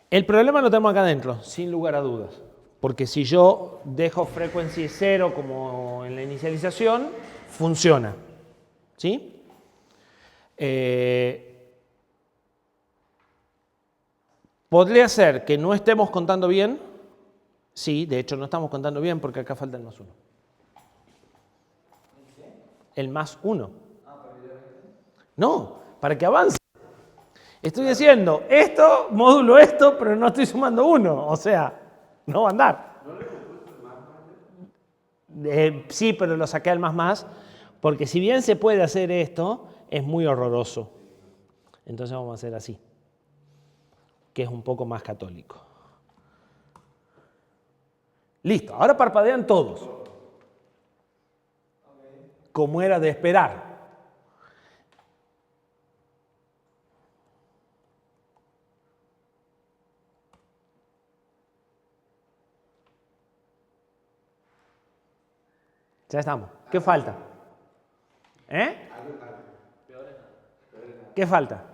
El problema lo tenemos acá adentro, sin lugar a dudas. Porque si yo dejo frequency 0 como en la inicialización, funciona. ¿Sí? ¿Podría ser que no estemos contando bien? Sí, de hecho no estamos contando bien porque acá falta el más 1. El más 1. No, para que avance. Estoy diciendo esto, módulo esto, pero no estoy sumando 1. O sea, no va a andar. ¿no le hemos puesto el más? Sí, pero lo saqué al más, porque si bien se puede hacer esto, es muy horroroso. Entonces vamos a hacer así, que es un poco más católico. Listo, ahora parpadean todos. Como era de esperar. Ya estamos. ¿Qué falta? ¿Eh? ¿Qué falta?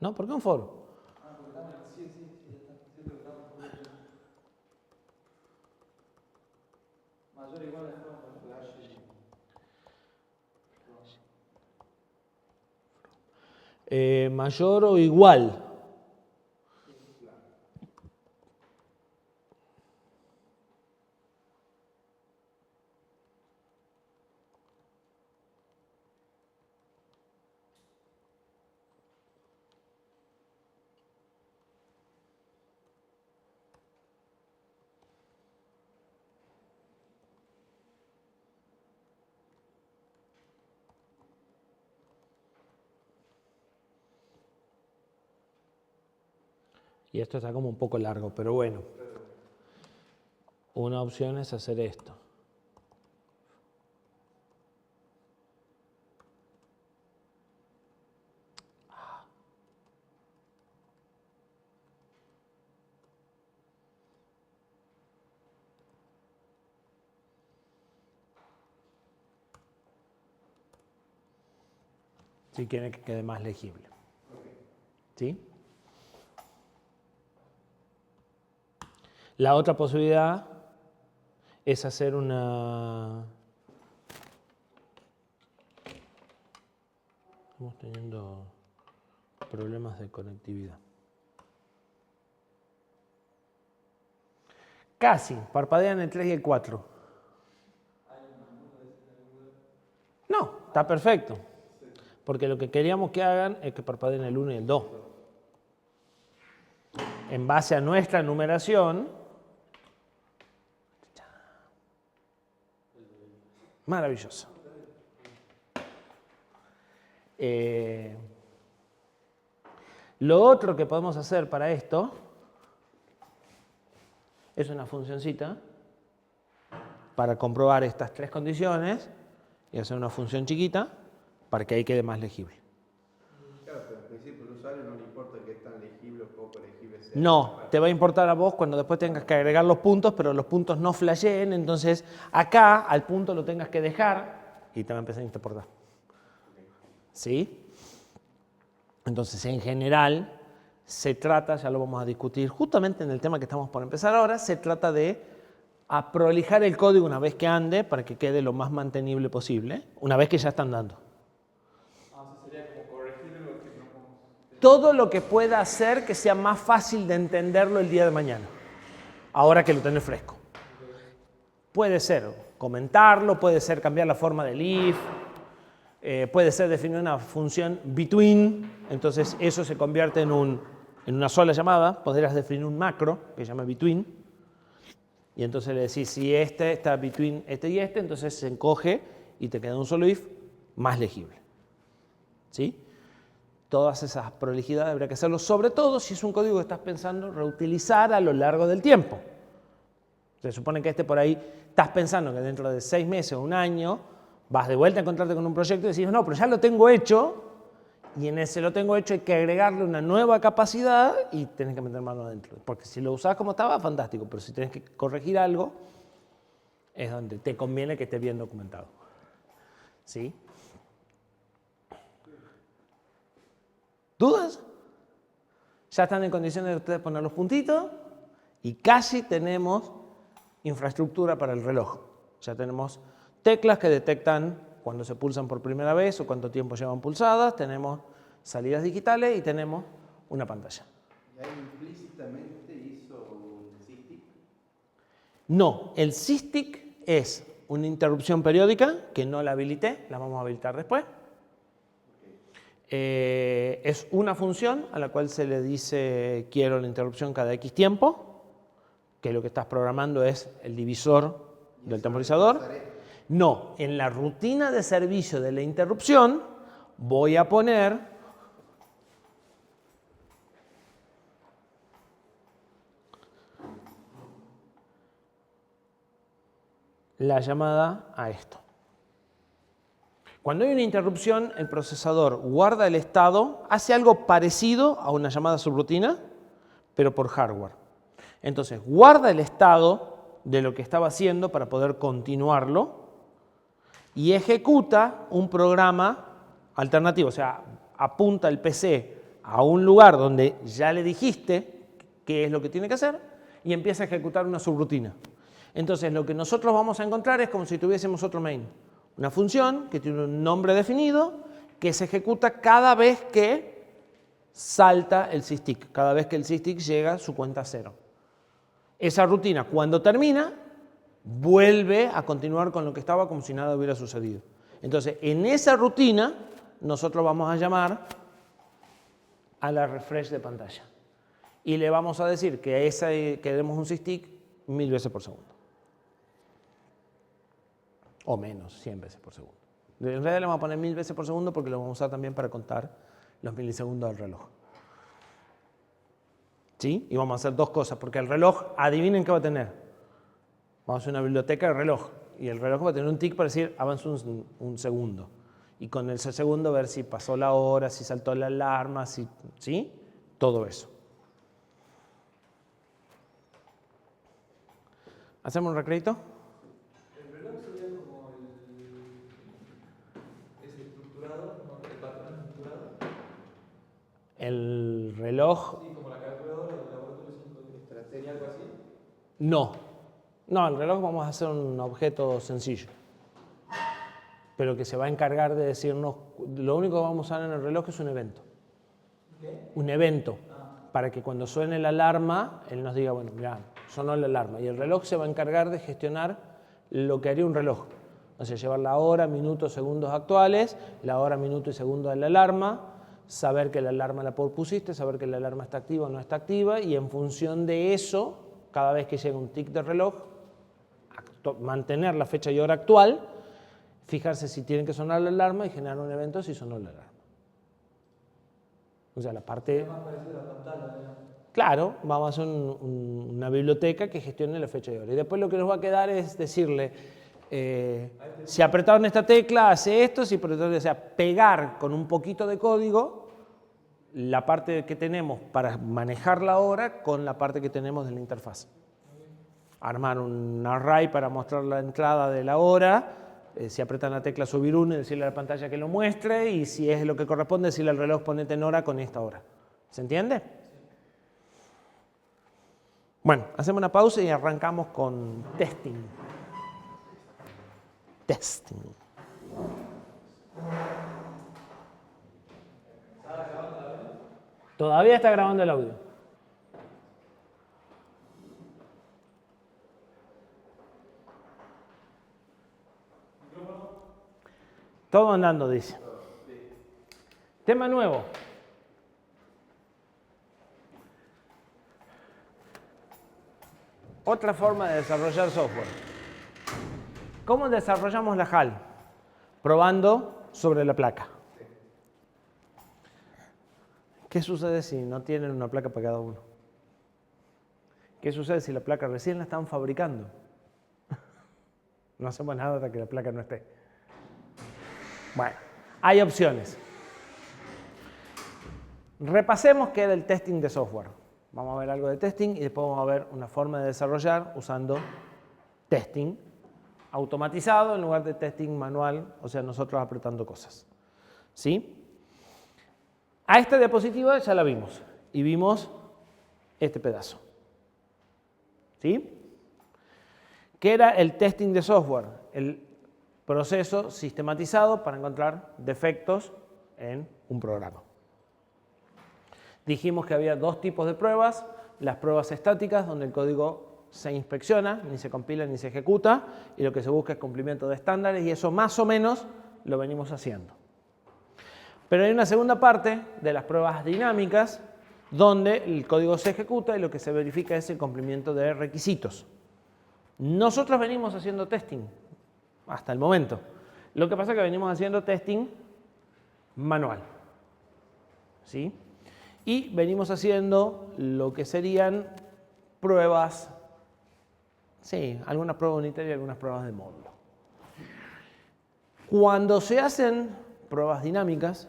¿No? ¿Por qué un for? Mayor o igual a Mayor o igual. Y esto está como un poco largo, pero bueno. Una opción es hacer esto. Si quieren que quede más legible. ¿Sí? La otra posibilidad es hacer una... Estamos teniendo problemas de conectividad. Casi, parpadean el 3 y el 4. No, está perfecto. Porque lo que queríamos que hagan es que parpadeen el 1 y el 2. En base a nuestra numeración... Maravilloso. Lo otro que podemos hacer para esto es una funcioncita para comprobar estas tres condiciones y hacer una función chiquita para que ahí quede más legible. Claro, pero al principio al usuario no le importa que tan legible o poco legible sea. No, te va a importar a vos cuando después tengas que agregar los puntos, pero los puntos no flasheen, entonces acá al punto lo tengas que dejar y te va a empezar a interpretar. ¿Sí? Entonces, en general, se trata, ya lo vamos a discutir justamente en el tema que estamos por empezar ahora, se trata de prolijar el código una vez que ande para que quede lo más mantenible posible, una vez que ya está andando. Sería como corregir lo que no... Todo lo que pueda hacer que sea más fácil de entenderlo el día de mañana, ahora que lo tenés fresco. Puede ser comentarlo, puede ser cambiar la forma del if, puede ser definir una función between, entonces eso se convierte en una sola llamada, podrás definir un macro que se llama between, y entonces le decís si este está between este y este, entonces se encoge y te queda un solo if más legible. ¿Sí? Todas esas prolijidades habría que hacerlo, sobre todo si es un código que estás pensando reutilizar a lo largo del tiempo. Se supone que por ahí estás pensando que dentro de 6 meses o un año vas de vuelta a encontrarte con un proyecto y decís, no, pero ya lo tengo hecho, y en ese lo tengo hecho hay que agregarle una nueva capacidad y tenés que meter mano adentro. Porque si lo usás como estaba, fantástico, pero si tenés que corregir algo, es donde te conviene que esté bien documentado. ¿Sí? ¿Dudas? Ya están en condiciones de ustedes poner los puntitos y casi tenemos infraestructura para el reloj. Ya tenemos teclas que detectan cuando se pulsan por primera vez o cuánto tiempo llevan pulsadas, tenemos salidas digitales y tenemos una pantalla. ¿Y ahí implícitamente hizo un SysTick? No, el SysTick es una interrupción periódica que no la habilité, la vamos a habilitar después. Es una función a la cual se le dice quiero la interrupción cada X tiempo, que lo que estás programando es el divisor del temporizador. No, en la rutina de servicio de la interrupción voy a poner la llamada a esto. Cuando hay una interrupción, el procesador guarda el estado, hace algo parecido a una llamada subrutina, pero por hardware. Entonces, guarda el estado de lo que estaba haciendo para poder continuarlo y ejecuta un programa alternativo, o sea, apunta el PC a un lugar donde ya le dijiste qué es lo que tiene que hacer y empieza a ejecutar una subrutina. Entonces, lo que nosotros vamos a encontrar es como si tuviésemos otro main. Una función que tiene un nombre definido que se ejecuta cada vez que salta el sysdig, cada vez que el sysdig llega a su cuenta 0. Esa rutina, cuando termina, vuelve a continuar con lo que estaba como si nada hubiera sucedido. Entonces, en esa rutina, nosotros vamos a llamar a la refresh de pantalla. Y le vamos a decir que queremos un sysdig 1000 veces por segundo. O menos, 100 veces por segundo. En realidad le vamos a poner 1000 veces por segundo porque lo vamos a usar también para contar los milisegundos del reloj. ¿Sí? Y vamos a hacer dos cosas, porque el reloj, adivinen qué va a tener. Vamos a hacer una biblioteca de reloj. Y el reloj va a tener un tic para decir avanza un segundo. Y con ese segundo ver si pasó la hora, si saltó la alarma, ¿sí? Todo eso. ¿Hacemos un recreito? El reloj sería como es estructurado, ¿no? El patrón estructurado. El reloj... Sí, como la calculadora del laboratorio 5D. ¿Sería algo así? No. No, el reloj vamos a hacer un objeto sencillo. Pero que se va a encargar de decirnos... Lo único que vamos a usar en el reloj es un evento. ¿Qué? Un evento. Para que cuando suene la alarma, él nos diga, bueno, mira, sonó la alarma. Y el reloj se va a encargar de gestionar lo que haría un reloj. O sea, llevar la hora, minutos, segundos actuales, la hora, minuto y segundo de la alarma, saber que la alarma la pusiste, saber que la alarma está activa o no está activa, y en función de eso, cada vez que llega un tic de reloj, mantener la fecha y hora actual, fijarse si tiene que sonar la alarma y generar un evento si sonó la alarma. O sea, la parte... Más parecido a la pantalla, digamos. Claro, vamos a hacer una biblioteca que gestione la fecha y hora. Y después lo que nos va a quedar es decirle, si apretaron esta tecla, hace esto, si apretaron, o sea, pegar con un poquito de código la parte que tenemos para manejar la hora con la parte que tenemos de la interfaz. Armar un array para mostrar la entrada de la hora, si apretan la tecla subir 1 y decirle a la pantalla que lo muestre, y si es lo que corresponde, decirle al reloj ponete en hora con esta hora. ¿Se entiende? Bueno, hacemos una pausa y arrancamos con testing. Testing. Todavía está grabando el audio. Todo andando, dice. Tema nuevo. Otra forma de desarrollar software. ¿Cómo desarrollamos la HAL? Probando sobre la placa. ¿Qué sucede si no tienen una placa para cada uno? ¿Qué sucede si la placa recién la están fabricando? No hacemos nada hasta que la placa no esté. Bueno, hay opciones. Repasemos qué era el testing de software. Vamos a ver algo de testing y después vamos a ver una forma de desarrollar usando testing automatizado en lugar de testing manual, o sea, nosotros apretando cosas. ¿Sí? A esta diapositiva ya la vimos y vimos este pedazo. ¿Sí? ¿Qué era el testing de software? El proceso sistematizado para encontrar defectos en un programa. Dijimos que había dos tipos de pruebas, las pruebas estáticas, donde el código se inspecciona, ni se compila ni se ejecuta, y lo que se busca es cumplimiento de estándares, y eso más o menos lo venimos haciendo. Pero hay una segunda parte de las pruebas dinámicas, donde el código se ejecuta y lo que se verifica es el cumplimiento de requisitos. Nosotros venimos haciendo testing hasta el momento. Lo que pasa es que venimos haciendo testing manual. ¿Sí? Y venimos haciendo lo que serían pruebas, sí, algunas pruebas unitarias y algunas pruebas de módulo. Cuando se hacen pruebas dinámicas,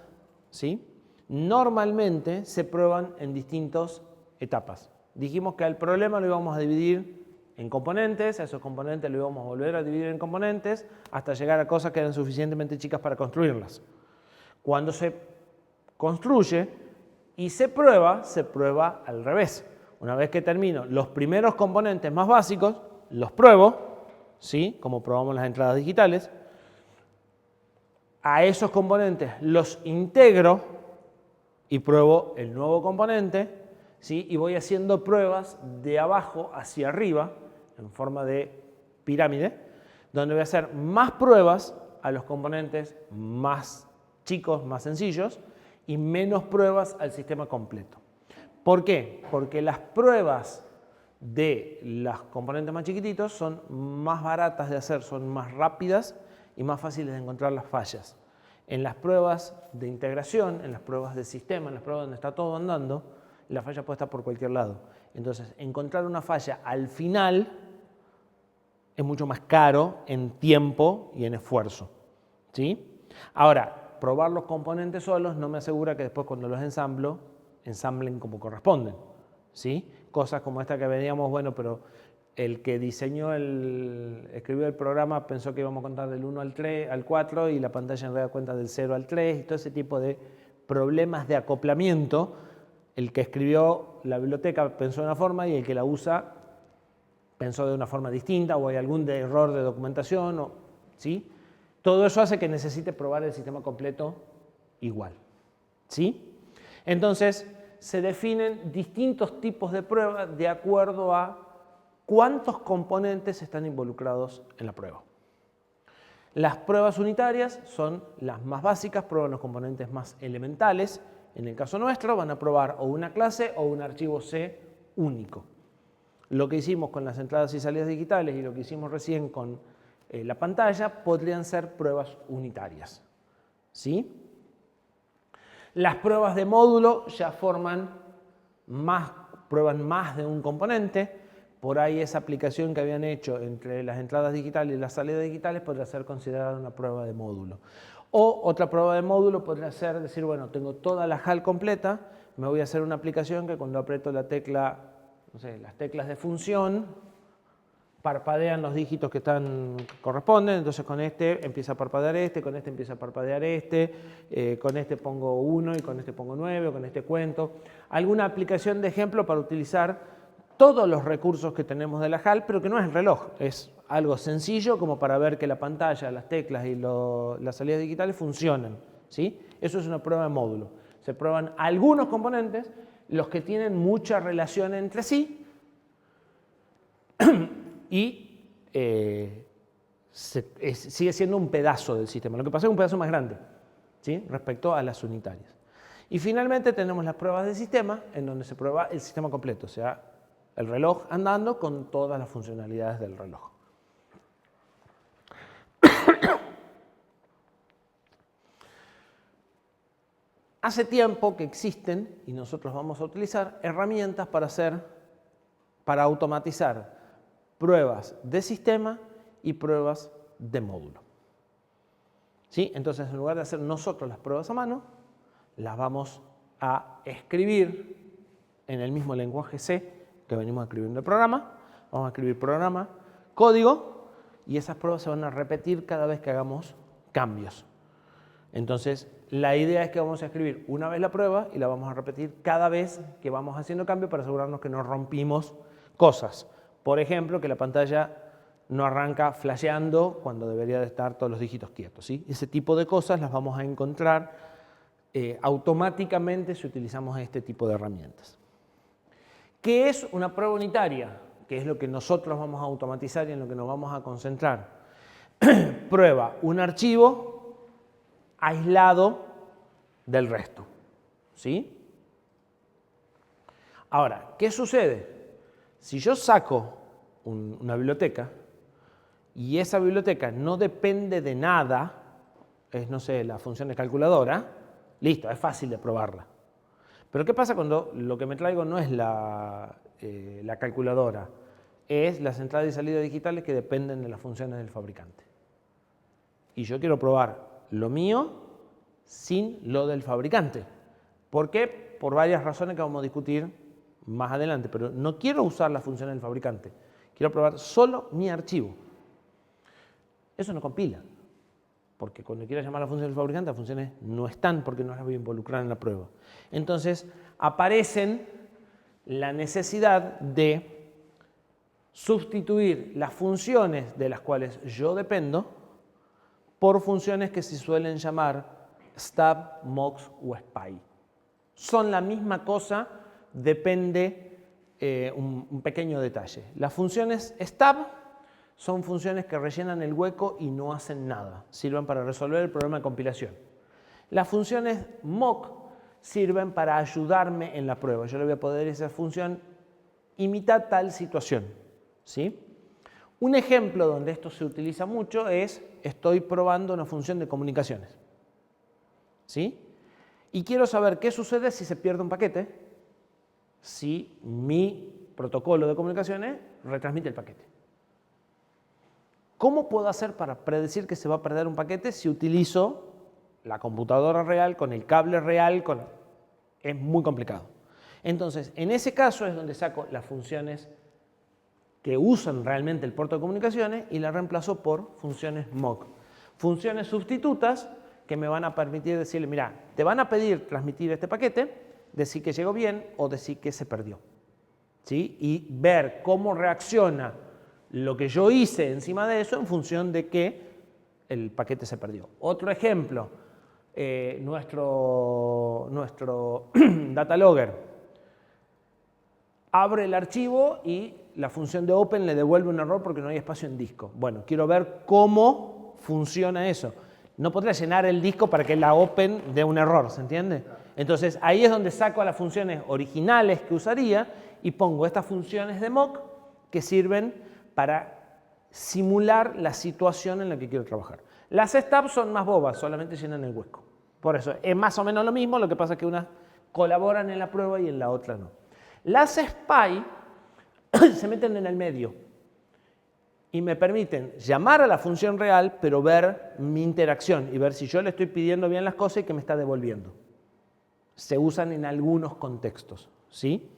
¿sí? Normalmente se prueban en distintas etapas. Dijimos que el problema lo íbamos a dividir en componentes, a esos componentes lo íbamos a volver a dividir en componentes hasta llegar a cosas que eran suficientemente chicas para construirlas. Cuando se construye, Y se prueba al revés. Una vez que termino los primeros componentes más básicos, los pruebo, ¿sí? Como probamos las entradas digitales. A esos componentes los integro y pruebo el nuevo componente, ¿sí? Y voy haciendo pruebas de abajo hacia arriba, en forma de pirámide, donde voy a hacer más pruebas a los componentes más chicos, más sencillos, y menos pruebas al sistema completo. ¿Por qué? Porque las pruebas de los componentes más chiquititos son más baratas de hacer, son más rápidas y más fáciles de encontrar las fallas. En las pruebas de integración, en las pruebas de sistema, en las pruebas donde está todo andando, la falla puede estar por cualquier lado. Entonces, encontrar una falla al final es mucho más caro en tiempo y en esfuerzo, ¿sí? Ahora, probar los componentes solos no me asegura que después cuando los ensamblen como corresponden, ¿sí? Cosas como esta que veníamos, bueno, pero el que escribió el programa pensó que íbamos a contar del 1 al 4 y la pantalla en realidad cuenta del 0 al 3 y todo ese tipo de problemas de acoplamiento. El que escribió la biblioteca pensó de una forma y el que la usa pensó de una forma distinta o hay algún error de documentación, ¿sí? Todo eso hace que necesite probar el sistema completo igual, ¿sí? Entonces, se definen distintos tipos de pruebas de acuerdo a cuántos componentes están involucrados en la prueba. Las pruebas unitarias son las más básicas, prueban los componentes más elementales. En el caso nuestro van a probar o una clase o un archivo C único. Lo que hicimos con las entradas y salidas digitales y lo que hicimos recién con la pantalla podrían ser pruebas unitarias, ¿sí? Las pruebas de módulo ya prueban más de un componente. Por ahí esa aplicación que habían hecho entre las entradas digitales y las salidas digitales podría ser considerada una prueba de módulo. O otra prueba de módulo podría ser decir, bueno, tengo toda la HAL completa, me voy a hacer una aplicación que cuando aprieto la tecla, no sé, las teclas de función, parpadean los dígitos que corresponden, entonces con este empieza a parpadear este, con este empieza a parpadear este, con este pongo 1 y con este pongo 9, o con este cuento. Alguna aplicación de ejemplo para utilizar todos los recursos que tenemos de la HAL, pero que no es el reloj, es algo sencillo como para ver que la pantalla, las teclas y las salidas digitales funcionan, ¿sí? Eso es una prueba de módulo. Se prueban algunos componentes, los que tienen mucha relación entre sí, y sigue siendo un pedazo del sistema. Lo que pasa es un pedazo más grande, ¿sí? Respecto a las unitarias. Y finalmente tenemos las pruebas de sistema, en donde se prueba el sistema completo, o sea, el reloj andando con todas las funcionalidades del reloj. Hace tiempo que existen, y nosotros vamos a utilizar, herramientas para automatizar pruebas de sistema y pruebas de módulo. ¿Sí? Entonces, en lugar de hacer nosotros las pruebas a mano, las vamos a escribir en el mismo lenguaje C que venimos escribiendo el programa. Vamos a escribir programa, código, y esas pruebas se van a repetir cada vez que hagamos cambios. Entonces, la idea es que vamos a escribir una vez la prueba y la vamos a repetir cada vez que vamos haciendo cambios para asegurarnos que no rompimos cosas. Por ejemplo, que la pantalla no arranca flasheando cuando debería de estar todos los dígitos quietos, ¿sí? Ese tipo de cosas las vamos a encontrar automáticamente si utilizamos este tipo de herramientas. ¿Qué es una prueba unitaria? Que es lo que nosotros vamos a automatizar y en lo que nos vamos a concentrar. Prueba un archivo aislado del resto, ¿sí? Ahora, ¿qué sucede? Si yo saco una biblioteca y esa biblioteca no depende de nada, es, no sé, la función de calculadora, listo, es fácil de probarla. Pero ¿qué pasa cuando lo que me traigo no es la calculadora, es las entradas y salidas digitales que dependen de las funciones del fabricante? Y yo quiero probar lo mío sin lo del fabricante. ¿Por qué? Por varias razones que vamos a discutir más adelante, pero no quiero usar las funciones del fabricante. Quiero probar solo mi archivo. Eso no compila. porque cuando quiera llamar a la función del fabricante, las funciones no están porque no las voy a involucrar en la prueba. Entonces, aparecen la necesidad de sustituir las funciones de las cuales yo dependo por funciones que se suelen llamar stub, mux o spy. Son la misma cosa, depende un pequeño detalle. Las funciones stub son funciones que rellenan el hueco y no hacen nada, sirven para resolver el problema de compilación. Las funciones mock sirven para ayudarme en la prueba. Yo le voy a poder decir a esa función, imita tal situación, ¿sí? Un ejemplo donde esto se utiliza mucho es, estoy probando una función de comunicaciones, ¿sí? Y quiero saber qué sucede si se pierde un paquete, si mi protocolo de comunicaciones retransmite el paquete. ¿Cómo puedo hacer para predecir que se va a perder un paquete si utilizo la computadora real, con el cable real? Es muy complicado. Entonces, en ese caso es donde saco las funciones que usan realmente el puerto de comunicaciones y las reemplazo por funciones mock. Funciones sustitutas que me van a permitir decirle, mira, te van a pedir transmitir este paquete, decir que llegó bien o decir que se perdió, ¿sí? Y ver cómo reacciona lo que yo hice encima de eso en función de que el paquete se perdió. Otro ejemplo, nuestro data logger abre el archivo y la función de open le devuelve un error porque no hay espacio en disco. Bueno, quiero ver cómo funciona eso. No podría llenar el disco para que la open dé un error, ¿se entiende? Entonces ahí es donde saco a las funciones originales que usaría y pongo estas funciones de mock que sirven para simular la situación en la que quiero trabajar. Las stubs son más bobas, solamente llenan el hueco. Por eso es más o menos lo mismo, lo que pasa es que unas colaboran en la prueba y en la otra no. Las spy se meten en el medio y me permiten llamar a la función real, pero ver mi interacción y ver si yo le estoy pidiendo bien las cosas y que me está devolviendo. Se usan en algunos contextos, ¿sí?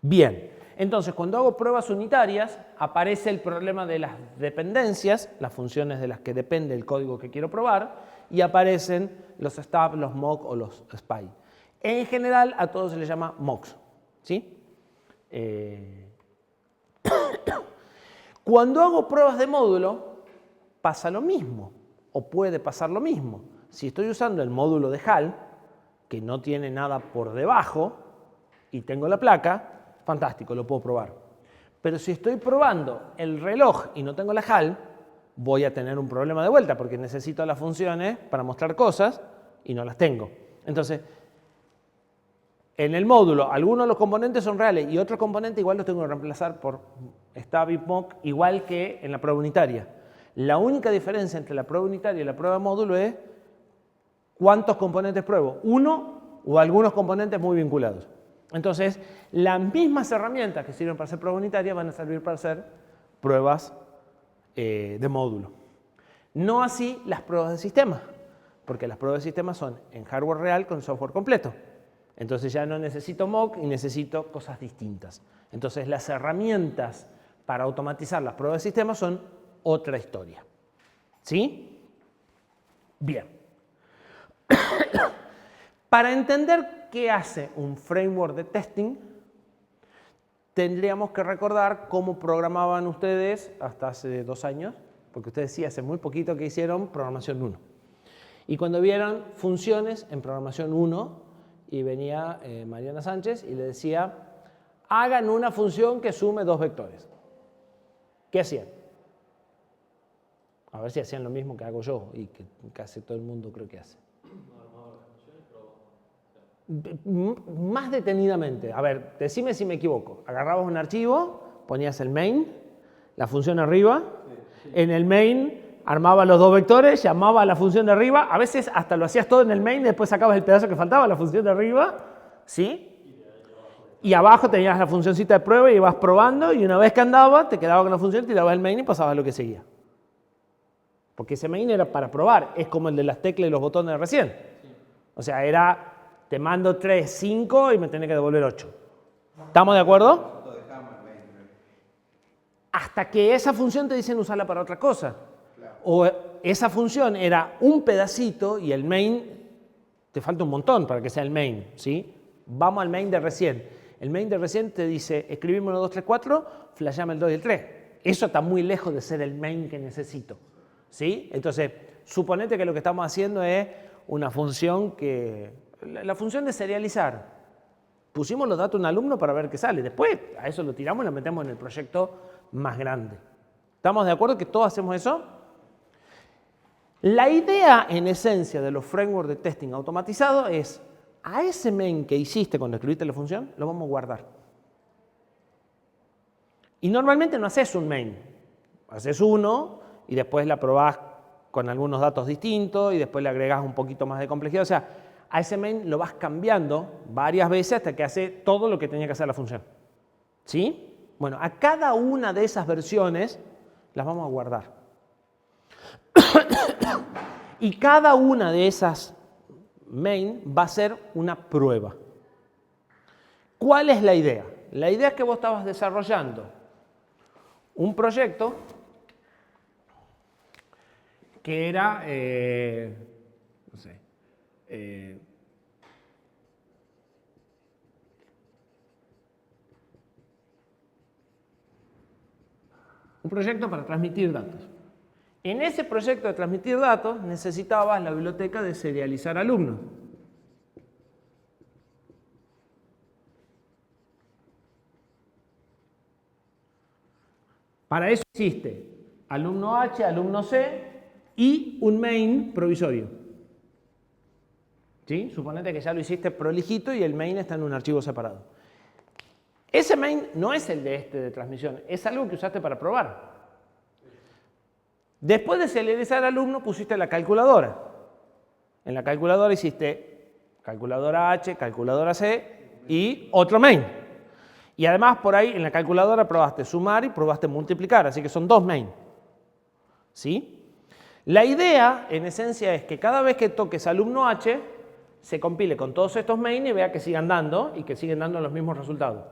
Bien, entonces cuando hago pruebas unitarias aparece el problema de las dependencias, las funciones de las que depende el código que quiero probar, y aparecen los stub, los mock o los spy. En general a todos se les llama mocks, ¿sí? Cuando hago pruebas de módulo pasa lo mismo, o puede pasar lo mismo. Si estoy usando el módulo de HAL, que no tiene nada por debajo, y tengo la placa, fantástico, lo puedo probar. Pero si estoy probando el reloj y no tengo la HAL, voy a tener un problema de vuelta, porque necesito las funciones para mostrar cosas y no las tengo. Entonces, en el módulo, algunos de los componentes son reales y otros componentes igual los tengo que reemplazar por stub y mock, igual que en la prueba unitaria. La única diferencia entre la prueba unitaria y la prueba de módulo es cuántos componentes pruebo, uno o algunos componentes muy vinculados. Entonces, las mismas herramientas que sirven para hacer prueba unitaria van a servir para hacer pruebas de módulo. No así las pruebas de sistema, porque las pruebas de sistema son en hardware real con software completo. Entonces ya no necesito mock y necesito cosas distintas. Entonces las herramientas para automatizar las pruebas de sistema son otra historia. ¿Sí? Bien. Para entender qué hace un framework de testing, tendríamos que recordar cómo programaban ustedes hasta hace 2 años, porque ustedes sí hace muy poquito que hicieron programación 1. Y cuando vieron funciones en programación 1, y venía Mariana Sánchez y le decía, hagan una función que sume 2 vectores. ¿Qué hacían? A ver si hacían lo mismo que hago yo y que casi todo el mundo creo que hace. Más detenidamente. A ver, decime si me equivoco. Agarrabas un archivo, ponías el main, la función arriba, en el main armaba los 2 vectores, llamaba a la función de arriba, a veces hasta lo hacías todo en el main, después sacabas el pedazo que faltaba, la función de arriba, ¿sí? Y abajo tenías la funcioncita de prueba y ibas probando, y una vez que andaba, te quedaba con la función, tirabas el main y pasabas lo que seguía. Porque ese main era para probar, es como el de las teclas y los botones de recién. O sea, era, te mando 3, 5 y me tenés que devolver 8. ¿Estamos de acuerdo? hasta que esa función te dicen usarla para otra cosa. O esa función era un pedacito y el main, te falta un montón para que sea el main, ¿sí? Vamos al main de recién. El main de recién te dice, escribime 1, 2, 3, 4, flasheame el 2 y el 3. Eso está muy lejos de ser el main que necesito, ¿sí? Entonces, suponete que lo que estamos haciendo es una función que... La función de serializar. Pusimos los datos de un alumno para ver qué sale. Después, a eso lo tiramos y lo metemos en el proyecto más grande. ¿Estamos de acuerdo que todos hacemos eso? La idea, en esencia, de los frameworks de testing automatizado es a ese main que hiciste cuando escribiste la función, lo vamos a guardar. Y normalmente no haces un main. Haces uno y después la probás con algunos datos distintos y después le agregás un poquito más de complejidad. O sea, a ese main lo vas cambiando varias veces hasta que hace todo lo que tenía que hacer la función. ¿Sí? Bueno, a cada una de esas versiones las vamos a guardar. Y cada una de esas main va a ser una prueba. ¿Cuál es la idea? La idea es que vos estabas desarrollando un proyecto que era, no sé, un proyecto para transmitir datos. En ese proyecto de transmitir datos necesitabas la biblioteca de serializar alumnos. Para eso existe alumno H, alumno C y un main provisorio. ¿Sí? Suponete que ya lo hiciste prolijito y el main está en un archivo separado. Ese main no es el de este de transmisión, es algo que usaste para probar. Después de serializar al alumno pusiste la calculadora. En la calculadora hiciste calculadora H, calculadora C y otro main. Y además por ahí en la calculadora probaste sumar y probaste multiplicar, así que son dos main. ¿Sí? La idea en esencia es que cada vez que toques alumno H se compile con todos estos main y vea que sigan dando y que siguen dando los mismos resultados.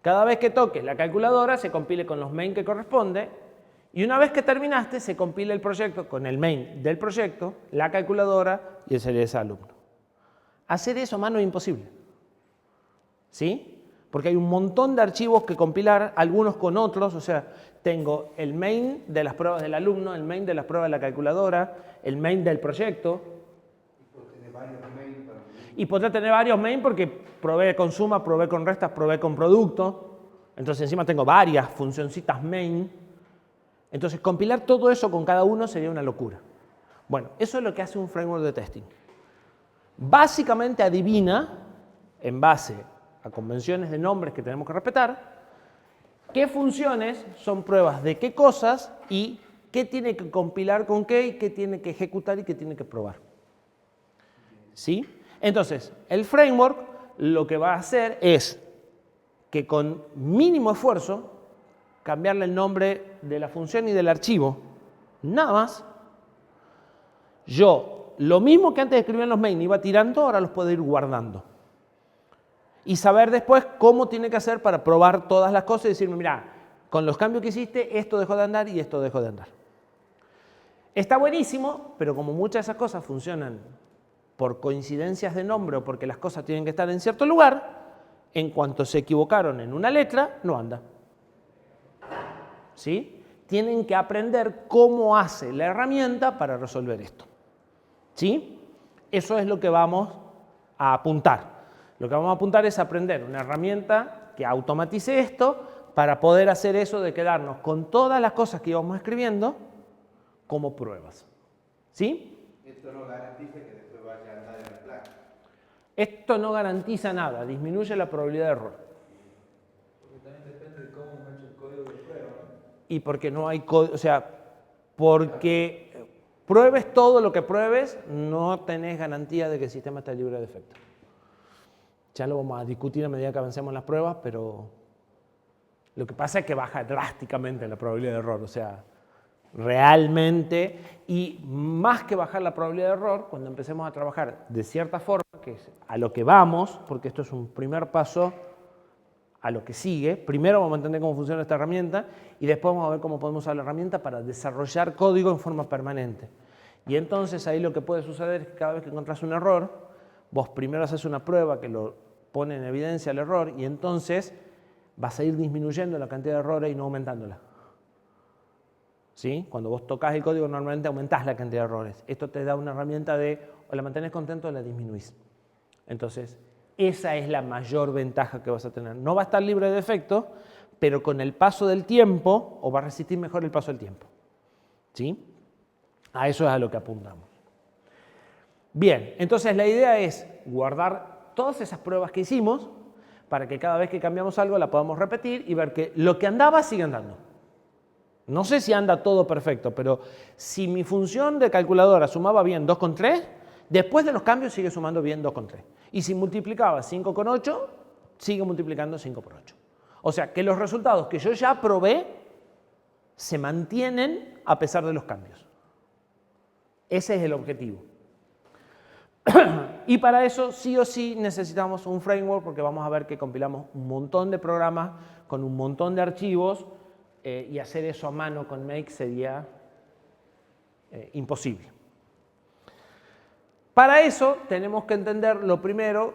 Cada vez que toques la calculadora se compile con los main que corresponde. Y una vez que terminaste, se compila el proyecto con el main del proyecto, la calculadora y el serializar alumno. Hacer eso a mano es imposible. ¿Sí? Porque hay un montón de archivos que compilar, algunos con otros. O sea, tengo el main de las pruebas del alumno, el main de las pruebas de la calculadora, el main del proyecto. Y podré tener varios main porque probé con suma, probé con restas, probé con producto. Entonces encima tengo varias funcioncitas main. Entonces, compilar todo eso con cada uno sería una locura. Bueno, eso es lo que hace un framework de testing. Básicamente adivina, en base a convenciones de nombres que tenemos que respetar, qué funciones son pruebas de qué cosas y qué tiene que compilar con qué y qué tiene que ejecutar y qué tiene que probar. ¿Sí? Entonces, el framework lo que va a hacer es que con mínimo esfuerzo cambiarle el nombre de la función y del archivo, nada más. Yo, lo mismo que antes de escribir en los main iba tirando, ahora los puedo ir guardando. Y saber después cómo tiene que hacer para probar todas las cosas y decirme, mira, con los cambios que hiciste, esto dejó de andar y esto dejó de andar. Está buenísimo, pero como muchas de esas cosas funcionan por coincidencias de nombre o porque las cosas tienen que estar en cierto lugar, en cuanto se equivocaron en una letra, no anda. ¿Sí? Tienen que aprender cómo hace la herramienta para resolver esto. ¿Sí? Eso es lo que vamos a apuntar. Lo que vamos a apuntar es aprender una herramienta que automatice esto para poder hacer eso de quedarnos con todas las cosas que íbamos escribiendo como pruebas. ¿Sí? Esto no garantiza que después vaya a andar en el plan. Esto no garantiza nada, disminuye la probabilidad de error. Porque también depende de cómo hemos hecho el código de prueba, ¿no? Y porque no hay código, o sea, porque pruebes todo lo que pruebes, no tenés garantía de que el sistema está libre de defectos. Ya lo vamos a discutir a medida que avancemos en las pruebas, pero lo que pasa es que baja drásticamente la probabilidad de error, o sea, realmente, y más que bajar la probabilidad de error, cuando empecemos a trabajar de cierta forma, que es a lo que vamos, porque esto es un primer paso a lo que sigue. Primero vamos a entender cómo funciona esta herramienta y después vamos a ver cómo podemos usar la herramienta para desarrollar código en forma permanente. Y entonces ahí lo que puede suceder es que cada vez que encontrás un error, vos primero haces una prueba que lo pone en evidencia el error y entonces vas a ir disminuyendo la cantidad de errores y no aumentándola. ¿Sí? Cuando vos tocas el código normalmente aumentás la cantidad de errores. Esto te da una herramienta de o la mantenés contento o la disminuís. Entonces, esa es la mayor ventaja que vas a tener. No va a estar libre de defectos, pero con el paso del tiempo, o va a resistir mejor el paso del tiempo. ¿Sí? A eso es a lo que apuntamos. Bien, entonces la idea es guardar todas esas pruebas que hicimos para que cada vez que cambiamos algo la podamos repetir y ver que lo que andaba sigue andando. No sé si anda todo perfecto, pero si mi función de calculadora sumaba bien 2 con 3, después de los cambios sigue sumando bien 2 con 3. Y si multiplicaba 5 con 8, sigue multiplicando 5 por 8. O sea que los resultados que yo ya probé se mantienen a pesar de los cambios. Ese es el objetivo. Y para eso sí o sí necesitamos un framework porque vamos a ver que compilamos un montón de programas con un montón de archivos y hacer eso a mano con Make sería imposible. Para eso tenemos que entender lo primero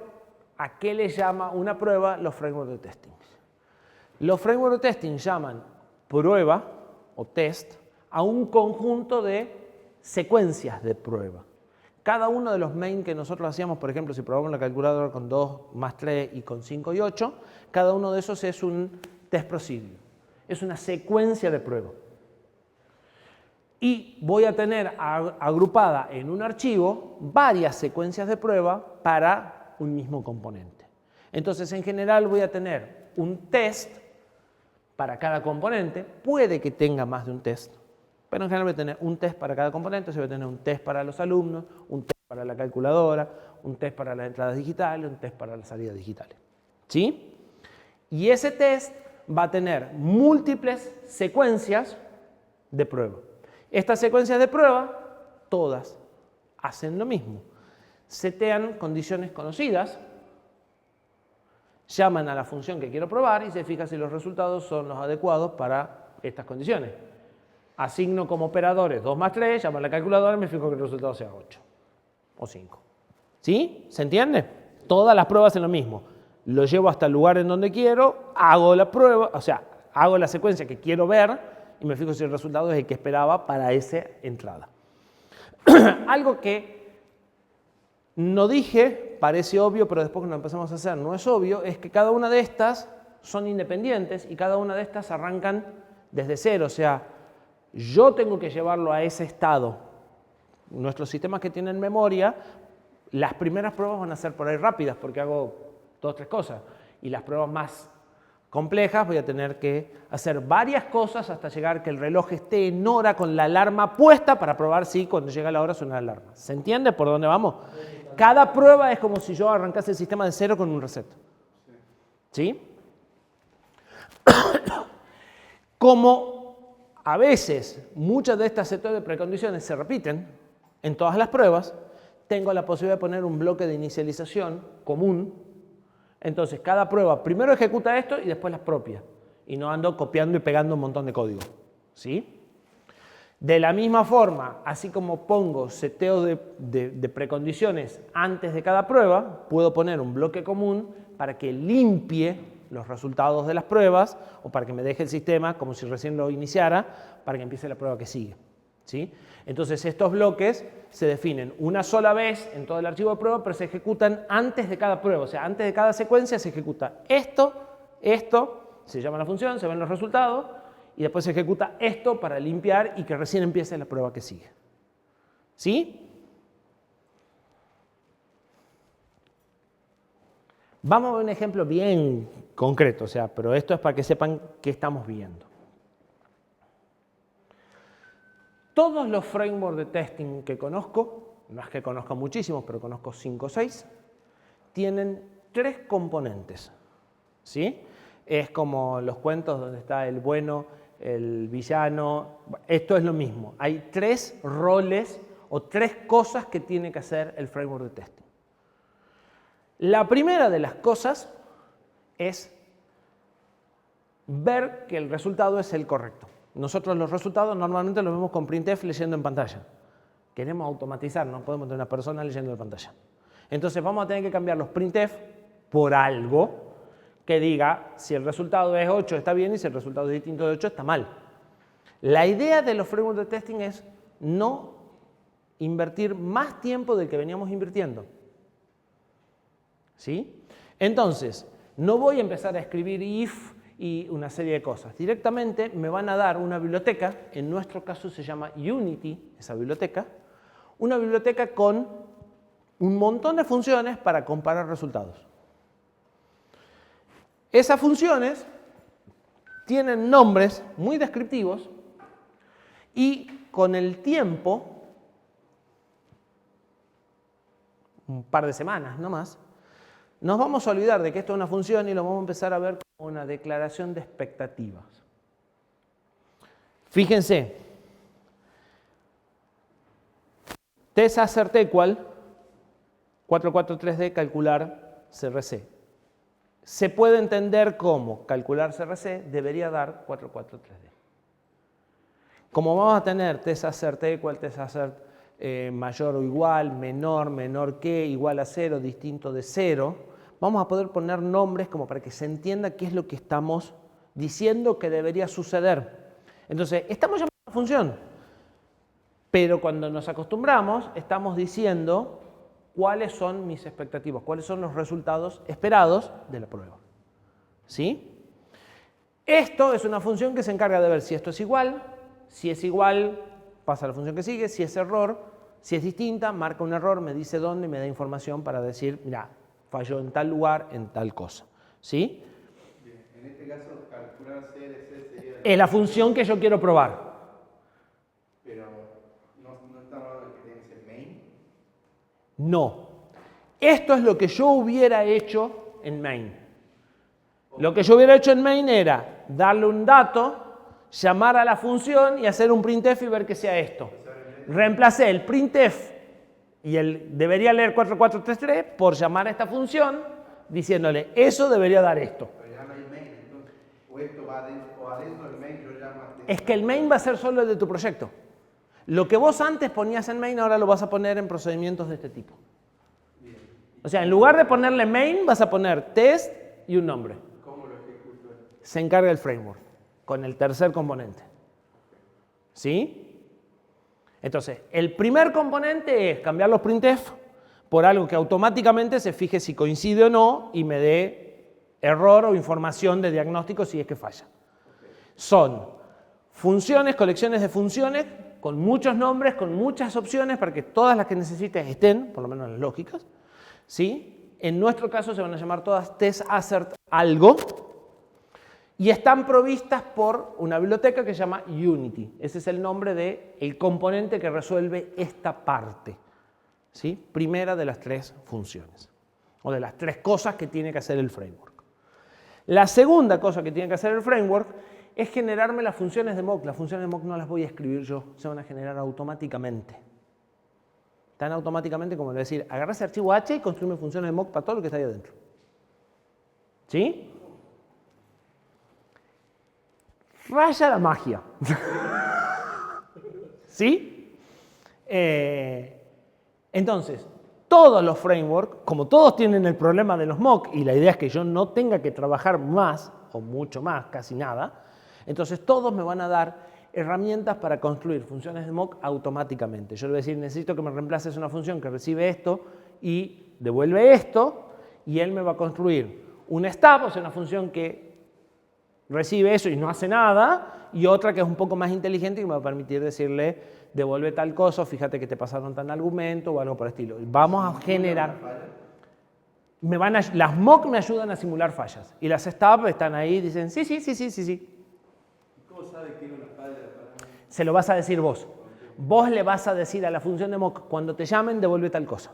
a qué le llama una prueba los frameworks de testing. Los frameworks de testing llaman prueba o test a un conjunto de secuencias de prueba. Cada uno de los main que nosotros hacíamos, por ejemplo, si probamos la calculadora con 2 más 3 y con 5 y 8, cada uno de esos es un test procedure. Es una secuencia de prueba. Y voy a tener agrupada en un archivo varias secuencias de prueba para un mismo componente. Entonces, en general voy a tener un test para cada componente. Puede que tenga más de un test, pero en general voy a tener un test para cada componente. O sea, voy a tener un test para los alumnos, un test para la calculadora, un test para las entradas digitales, un test para las salidas digitales. ¿Sí? Y ese test va a tener múltiples secuencias de prueba. Estas secuencias de prueba, todas hacen lo mismo. Setean condiciones conocidas, llaman a la función que quiero probar y se fija si los resultados son los adecuados para estas condiciones. Asigno como operadores 2 más 3, llamo a la calculadora y me fijo que el resultado sea 8 o 5. ¿Sí? ¿Se entiende? Todas las pruebas hacen lo mismo. Lo llevo hasta el lugar en donde quiero, hago la prueba, o sea, hago la secuencia que quiero ver y me fijo si el resultado es el que esperaba para esa entrada. Algo que no dije, parece obvio, pero después cuando empezamos a hacer no es obvio, es que cada una de estas son independientes y cada una de estas arrancan desde cero. O sea, yo tengo que llevarlo a ese estado. Nuestros sistemas que tienen memoria, las primeras pruebas van a ser por ahí rápidas porque hago 2 o 3 cosas. Y las pruebas más complejas voy a tener que hacer varias cosas hasta llegar que el reloj esté en hora con la alarma puesta para probar si cuando llega la hora suena la alarma. ¿Se entiende por dónde vamos? Cada prueba es como si yo arrancase el sistema de cero con un reset. ¿Sí? Como a veces muchas de estas setas de precondiciones se repiten en todas las pruebas, tengo la posibilidad de poner un bloque de inicialización común. Entonces, cada prueba primero ejecuta esto y después las propias. Y no ando copiando y pegando un montón de código. ¿Sí? De la misma forma, así como pongo seteos de precondiciones antes de cada prueba, puedo poner un bloque común para que limpie los resultados de las pruebas o para que me deje el sistema como si recién lo iniciara para que empiece la prueba que sigue. ¿Sí? Entonces, estos bloques se definen una sola vez en todo el archivo de prueba, pero se ejecutan antes de cada prueba. O sea, antes de cada secuencia se ejecuta esto, se llama la función, se ven los resultados, y después se ejecuta esto para limpiar y que recién empiece la prueba que sigue. ¿Sí? Vamos a ver un ejemplo bien concreto, o sea, pero esto es para que sepan qué estamos viendo. Todos los frameworks de testing que conozco, no es que conozca muchísimos, pero conozco 5 o 6, tienen 3 componentes. ¿Sí? Es como los cuentos donde está el bueno, el villano. Esto es lo mismo. Hay 3 roles o 3 cosas que tiene que hacer el framework de testing. La primera de las cosas es ver que el resultado es el correcto. Nosotros los resultados normalmente los vemos con printf leyendo en pantalla. Queremos automatizar, no podemos tener una persona leyendo en pantalla. Entonces vamos a tener que cambiar los printf por algo que diga si el resultado es 8 está bien y si el resultado es distinto de 8 está mal. La idea de los frameworks de testing es no invertir más tiempo del que veníamos invirtiendo. ¿Sí? Entonces, no voy a empezar a escribir if y una serie de cosas. Directamente me van a dar una biblioteca, en nuestro caso se llama Unity, esa biblioteca, una biblioteca con un montón de funciones para comparar resultados. Esas funciones tienen nombres muy descriptivos y con el tiempo, un par de semanas no más, nos vamos a olvidar de que esto es una función y lo vamos a empezar a ver como una declaración de expectativas. Fíjense, test_assert_equal 443D calcular CRC. Se puede entender como calcular CRC debería dar 443D. Como vamos a tener test_assert_equal, test_assert mayor o igual, menor que, igual a 0, distinto de 0, vamos a poder poner nombres como para que se entienda qué es lo que estamos diciendo que debería suceder. Entonces, estamos llamando a la función, pero cuando nos acostumbramos, estamos diciendo cuáles son mis expectativas, cuáles son los resultados esperados de la prueba. ¿Sí? Esto es una función que se encarga de ver si esto es igual, si es igual, pasa a la función que sigue, si es error, si es distinta, marca un error, me dice dónde y me da información para decir, mira, falló en tal lugar, en tal cosa. ¿Sí? Bien, en este caso, calcular CRC sería... Es la función que yo quiero probar. Pero, ¿no estamos hablando de que tiene que ser main? No. Esto es lo que yo hubiera hecho en main. Lo que yo hubiera hecho en main era darle un dato, llamar a la función y hacer un printf y ver que sea esto. Reemplacé el printf y debería leer 4433 por llamar a esta función diciéndole eso debería dar esto. Pero ya no hay main, entonces, o esto va adentro, o adentro del main yo llamo a... Es que el main va a ser solo el de tu proyecto. Lo que vos antes ponías en main ahora lo vas a poner en procedimientos de este tipo. O sea, en lugar de ponerle main vas a poner test y un nombre. ¿Cómo lo ejecuto? Se encarga el framework con el tercer componente. ¿Sí? Entonces, el primer componente es cambiar los printf por algo que automáticamente se fije si coincide o no y me dé error o información de diagnóstico si es que falla. Son funciones, colecciones de funciones con muchos nombres, con muchas opciones para que todas las que necesites estén, por lo menos las lógicas. ¿Sí? En nuestro caso se van a llamar todas test_assert algo y están provistas por una biblioteca que se llama Unity. Ese es el nombre del componente que resuelve esta parte. ¿Sí? Primera de las tres funciones o de las tres cosas que tiene que hacer el framework. La segunda cosa que tiene que hacer el framework es generarme las funciones de mock. Las funciones de mock no las voy a escribir yo, se van a generar automáticamente. Tan automáticamente como decir, agarra ese archivo H y construye funciones de mock para todo lo que está ahí adentro. ¿Sí? Raya la magia. ¿Sí? Entonces, todos los frameworks, como todos tienen el problema de los mock, y la idea es que yo no tenga que trabajar más, o mucho más, casi nada, entonces todos me van a dar herramientas para construir funciones de mock automáticamente. Yo le voy a decir, necesito que me reemplaces una función que recibe esto y devuelve esto, y él me va a construir un stub, o sea, una función que recibe eso y no hace nada, y otra que es un poco más inteligente y me va a permitir decirle, devuelve tal cosa, fíjate que te pasaron tal argumento o algo por el estilo. Vamos a generar... las mock me ayudan a simular fallas, y las stub están ahí y dicen, sí. ¿Cómo sabe que era una falla? Se lo vas a decir vos. Vos le vas a decir a la función de mock, cuando te llamen, devuelve tal cosa.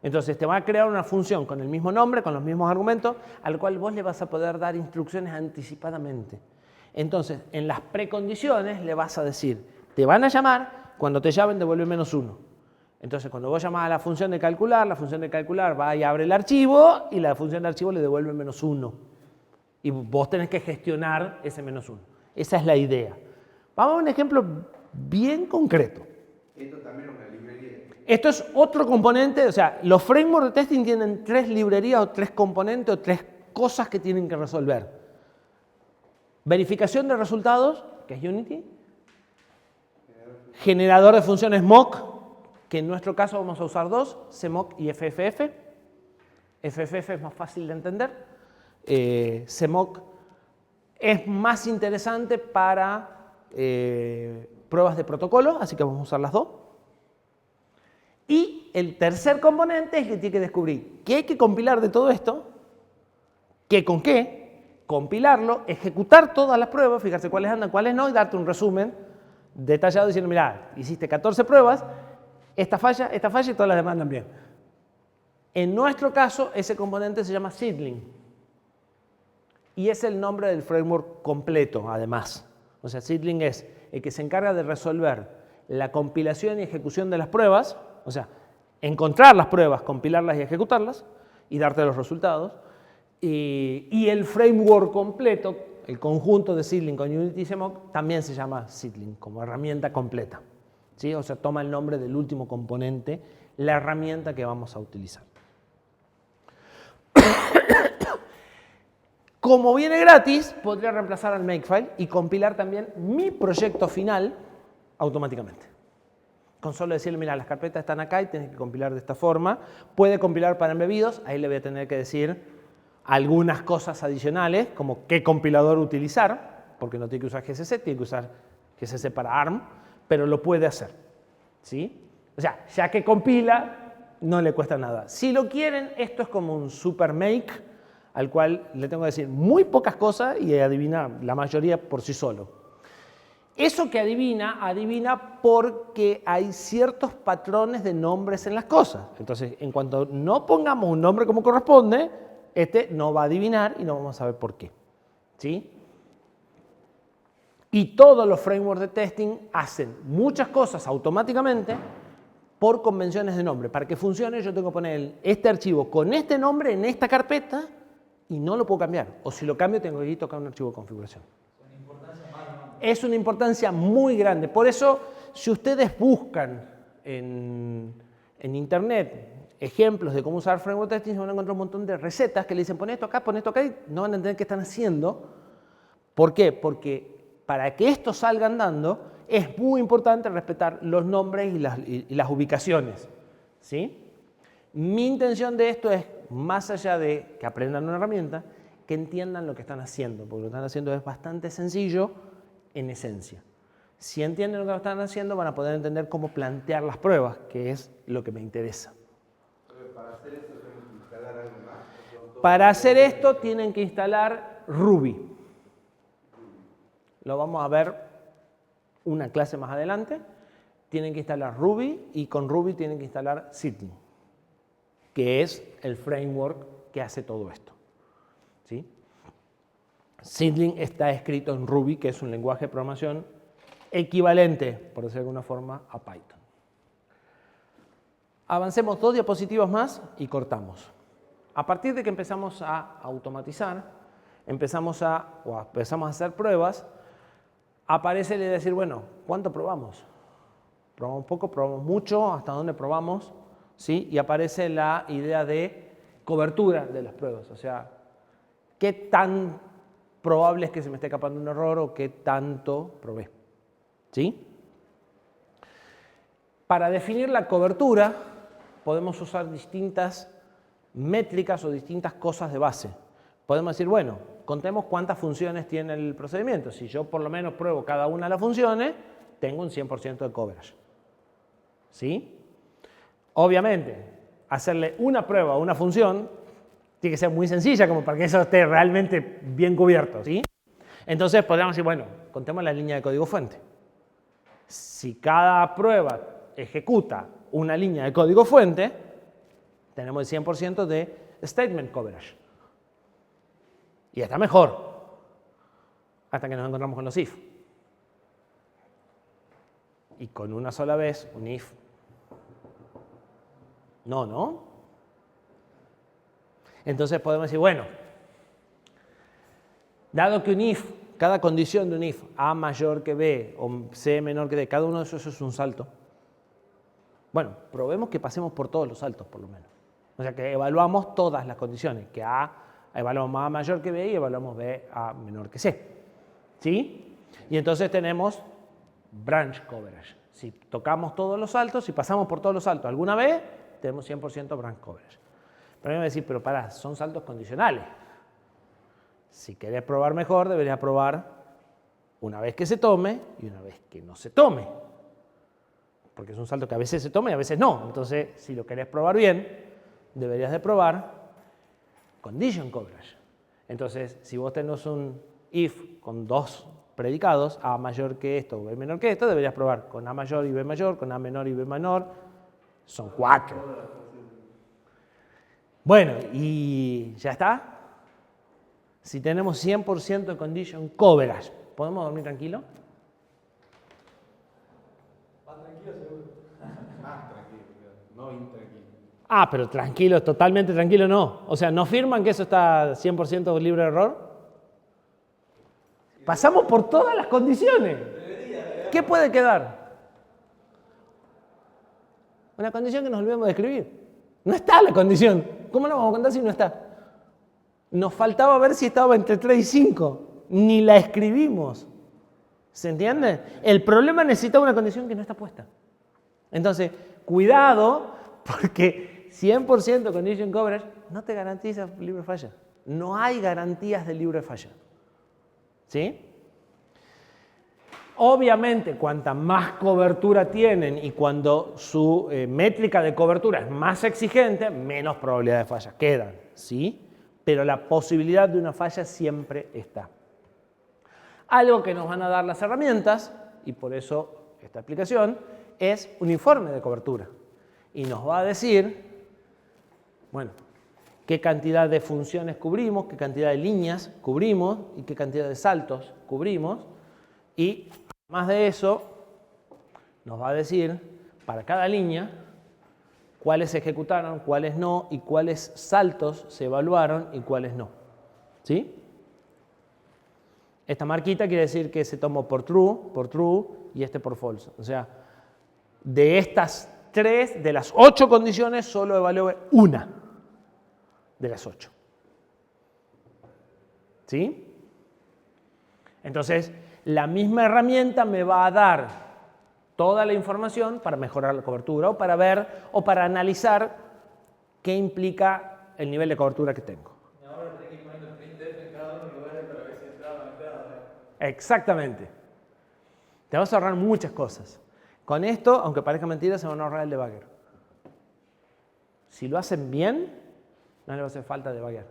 Entonces te va a crear una función con el mismo nombre, con los mismos argumentos, al cual vos le vas a poder dar instrucciones anticipadamente. Entonces, en las precondiciones le vas a decir, te van a llamar, cuando te llamen, devuelve -1. Entonces, cuando vos llamás a la función de calcular va y abre el archivo, y la función de archivo le devuelve -1. Y vos tenés que gestionar ese -1. Esa es la idea. Vamos a un ejemplo bien concreto. Esto también es una librería. Esto es otro componente, o sea, los frameworks de testing tienen 3 librerías o 3 componentes o 3 cosas que tienen que resolver. Verificación de resultados, que es Unity. Generador de funciones mock, que en nuestro caso vamos a usar 2, CMOC y FFF. FFF es más fácil de entender. CMOC es más interesante para pruebas de protocolo, así que vamos a usar las 2. Y el tercer componente es el que tiene que descubrir qué hay que compilar de todo esto, qué con qué, compilarlo, ejecutar todas las pruebas, fijarse cuáles andan, cuáles no, y darte un resumen detallado diciendo, mira, hiciste 14 pruebas, esta falla y todas las demás andan bien. En nuestro caso, ese componente se llama Seedling. Y es el nombre del framework completo, además. O sea, Seedling es el que se encarga de resolver la compilación y ejecución de las pruebas, o sea, encontrar las pruebas, compilarlas y ejecutarlas, y darte los resultados. Y el framework completo, el conjunto de Seedling con Unity y CMOC, también se llama Seedling, como herramienta completa. ¿Sí? O sea, toma el nombre del último componente, la herramienta que vamos a utilizar. Como viene gratis, podría reemplazar al Makefile y compilar también mi proyecto final automáticamente. Con solo decirle, mira, las carpetas están acá y tienes que compilar de esta forma. Puede compilar para embebidos, ahí le voy a tener que decir algunas cosas adicionales, como qué compilador utilizar, porque no tiene que usar GCC, tiene que usar GCC para ARM, pero lo puede hacer. ¿Sí? O sea, ya que compila, no le cuesta nada. Si lo quieren, esto es como un super make, al cual le tengo que decir muy pocas cosas y adivina la mayoría por sí solo. Eso que adivina, adivina porque hay ciertos patrones de nombres en las cosas. Entonces, en cuanto no pongamos un nombre como corresponde, este no va a adivinar y no vamos a saber por qué. ¿Sí? Y todos los frameworks de testing hacen muchas cosas automáticamente por convenciones de nombre. Para que funcione, yo tengo que poner este archivo con este nombre en esta carpeta y no lo puedo cambiar. O si lo cambio, tengo que ir a tocar un archivo de configuración. Es una importancia muy grande. Por eso, si ustedes buscan en internet ejemplos de cómo usar framework testing, se van a encontrar un montón de recetas que le dicen pon esto acá, y no van a entender qué están haciendo. ¿Por qué? Porque para que esto salga andando, es muy importante respetar los nombres y las ubicaciones. ¿Sí? Mi intención de esto es, más allá de que aprendan una herramienta, que entiendan lo que están haciendo, porque lo que están haciendo es bastante sencillo en esencia. Si entienden lo que están haciendo, van a poder entender cómo plantear las pruebas, que es lo que me interesa. Para hacer esto tenemos que instalar algo más. Para hacer esto tienen que instalar Ruby. Lo vamos a ver una clase más adelante. Tienen que instalar Ruby y con Ruby tienen que instalar Seedling, que es el framework que hace todo esto. ¿Sí? Seedling está escrito en Ruby, que es un lenguaje de programación equivalente, por decirlo de alguna forma, a Python. Avancemos 2 diapositivas más y cortamos. A partir de que empezamos a automatizar, empezamos a hacer pruebas, aparece el de decir, bueno, ¿cuánto probamos? Probamos poco, probamos mucho, ¿hasta dónde probamos? ¿Sí? Y aparece la idea de cobertura de las pruebas, o sea, ¿qué tan probable es que se me esté escapando un error o qué tanto probé? ¿Sí? Para definir la cobertura podemos usar distintas métricas o distintas cosas de base. Podemos decir, bueno, contemos cuántas funciones tiene el procedimiento. Si yo por lo menos pruebo cada una de las funciones, tengo un 100% de coverage. ¿Sí? Obviamente, hacerle una prueba a una función tiene que ser muy sencilla como para que eso esté realmente bien cubierto. ¿Sí? Entonces podríamos decir, bueno, contemos la línea de código fuente. Si cada prueba ejecuta una línea de código fuente, tenemos el 100% de statement coverage. Y está mejor, hasta que nos encontramos con los if. Y con una sola vez, un if. No. Entonces podemos decir, bueno, Dado que un if, cada condición de un if, A mayor que B o C menor que D, cada uno de esos es un salto. Bueno, probemos que pasemos por todos los saltos, por lo menos. O sea, que evaluamos todas las condiciones, que evaluamos A mayor que B y evaluamos B A menor que C. ¿Sí? Y entonces tenemos branch coverage. Si tocamos todos los saltos, si pasamos por todos los saltos alguna vez, tenemos 100% branch coverage. Pero me va a decir, pero pará, son saltos condicionales. Si querés probar mejor, deberías probar una vez que se tome y una vez que no se tome. Porque es un salto que a veces se toma y a veces no. Entonces, si lo querés probar bien, deberías de probar condition coverage. Entonces, si vos tenés un if con dos predicados, A mayor que esto o B menor que esto, deberías probar con A mayor y B mayor, con A menor y B menor. Son 4. Bueno, y ya está. Si tenemos 100% de condition coverage, ¿podemos dormir tranquilo? Más tranquilo seguro. Más tranquilo, no intranquilo. Ah, pero tranquilo, totalmente tranquilo no. O sea, ¿no firman que eso está 100% libre de error? Pasamos por todas las condiciones. ¿Qué puede quedar? Una condición que nos olvidamos de escribir. No está la condición. ¿Cómo la vamos a contar si no está? Nos faltaba ver si estaba entre 3 y 5. Ni la escribimos. ¿Se entiende? El problema necesita una condición que no está puesta. Entonces, cuidado, porque 100% condition coverage no te garantiza libre falla. No hay garantías de libre falla. ¿Sí? Obviamente, cuanta más cobertura tienen y cuando su métrica de cobertura es más exigente, menos probabilidad de falla quedan. ¿Sí? Pero la posibilidad de una falla siempre está. Algo que nos van a dar las herramientas, y por eso esta aplicación, es un informe de cobertura. Y nos va a decir, bueno, qué cantidad de funciones cubrimos, qué cantidad de líneas cubrimos y qué cantidad de saltos cubrimos. Y además de eso, nos va a decir, para cada línea, cuáles se ejecutaron, cuáles no, y cuáles saltos se evaluaron y cuáles no. ¿Sí? Esta marquita quiere decir que se tomó por true, y este por false. O sea, de estas 3, de las 8 condiciones, solo evalué una de las 8. ¿Sí? Entonces, la misma herramienta me va a dar toda la información para mejorar la cobertura o para ver o para analizar qué implica el nivel de cobertura que tengo. Y ahora tenés que ir poniendo el printf en cada uno de los lugares para ver si entraba o no entraba. Exactamente. Te vas a ahorrar muchas cosas. Con esto, aunque parezca mentira, se van a ahorrar el debugger. Si lo hacen bien, no les va a hacer falta debugger.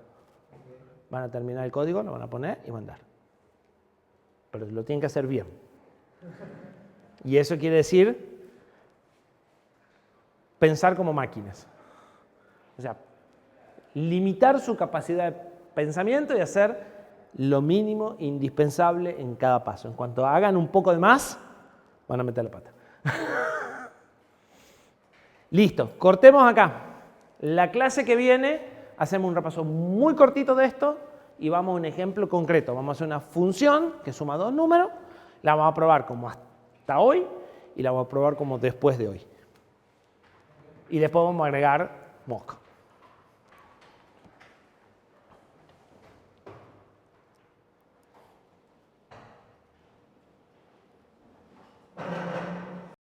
Van a terminar el código, lo van a poner y mandar. Pero lo tienen que hacer bien. Y eso quiere decir pensar como máquinas. O sea, limitar su capacidad de pensamiento y hacer lo mínimo indispensable en cada paso. En cuanto hagan un poco de más, van a meter la pata. Listo, cortemos acá. La clase que viene hacemos un repaso muy cortito de esto y vamos a un ejemplo concreto. Vamos a hacer una función que suma 2 números, la vamos a probar como hasta hoy y la vamos a probar como después de hoy. Y después vamos a agregar mosca.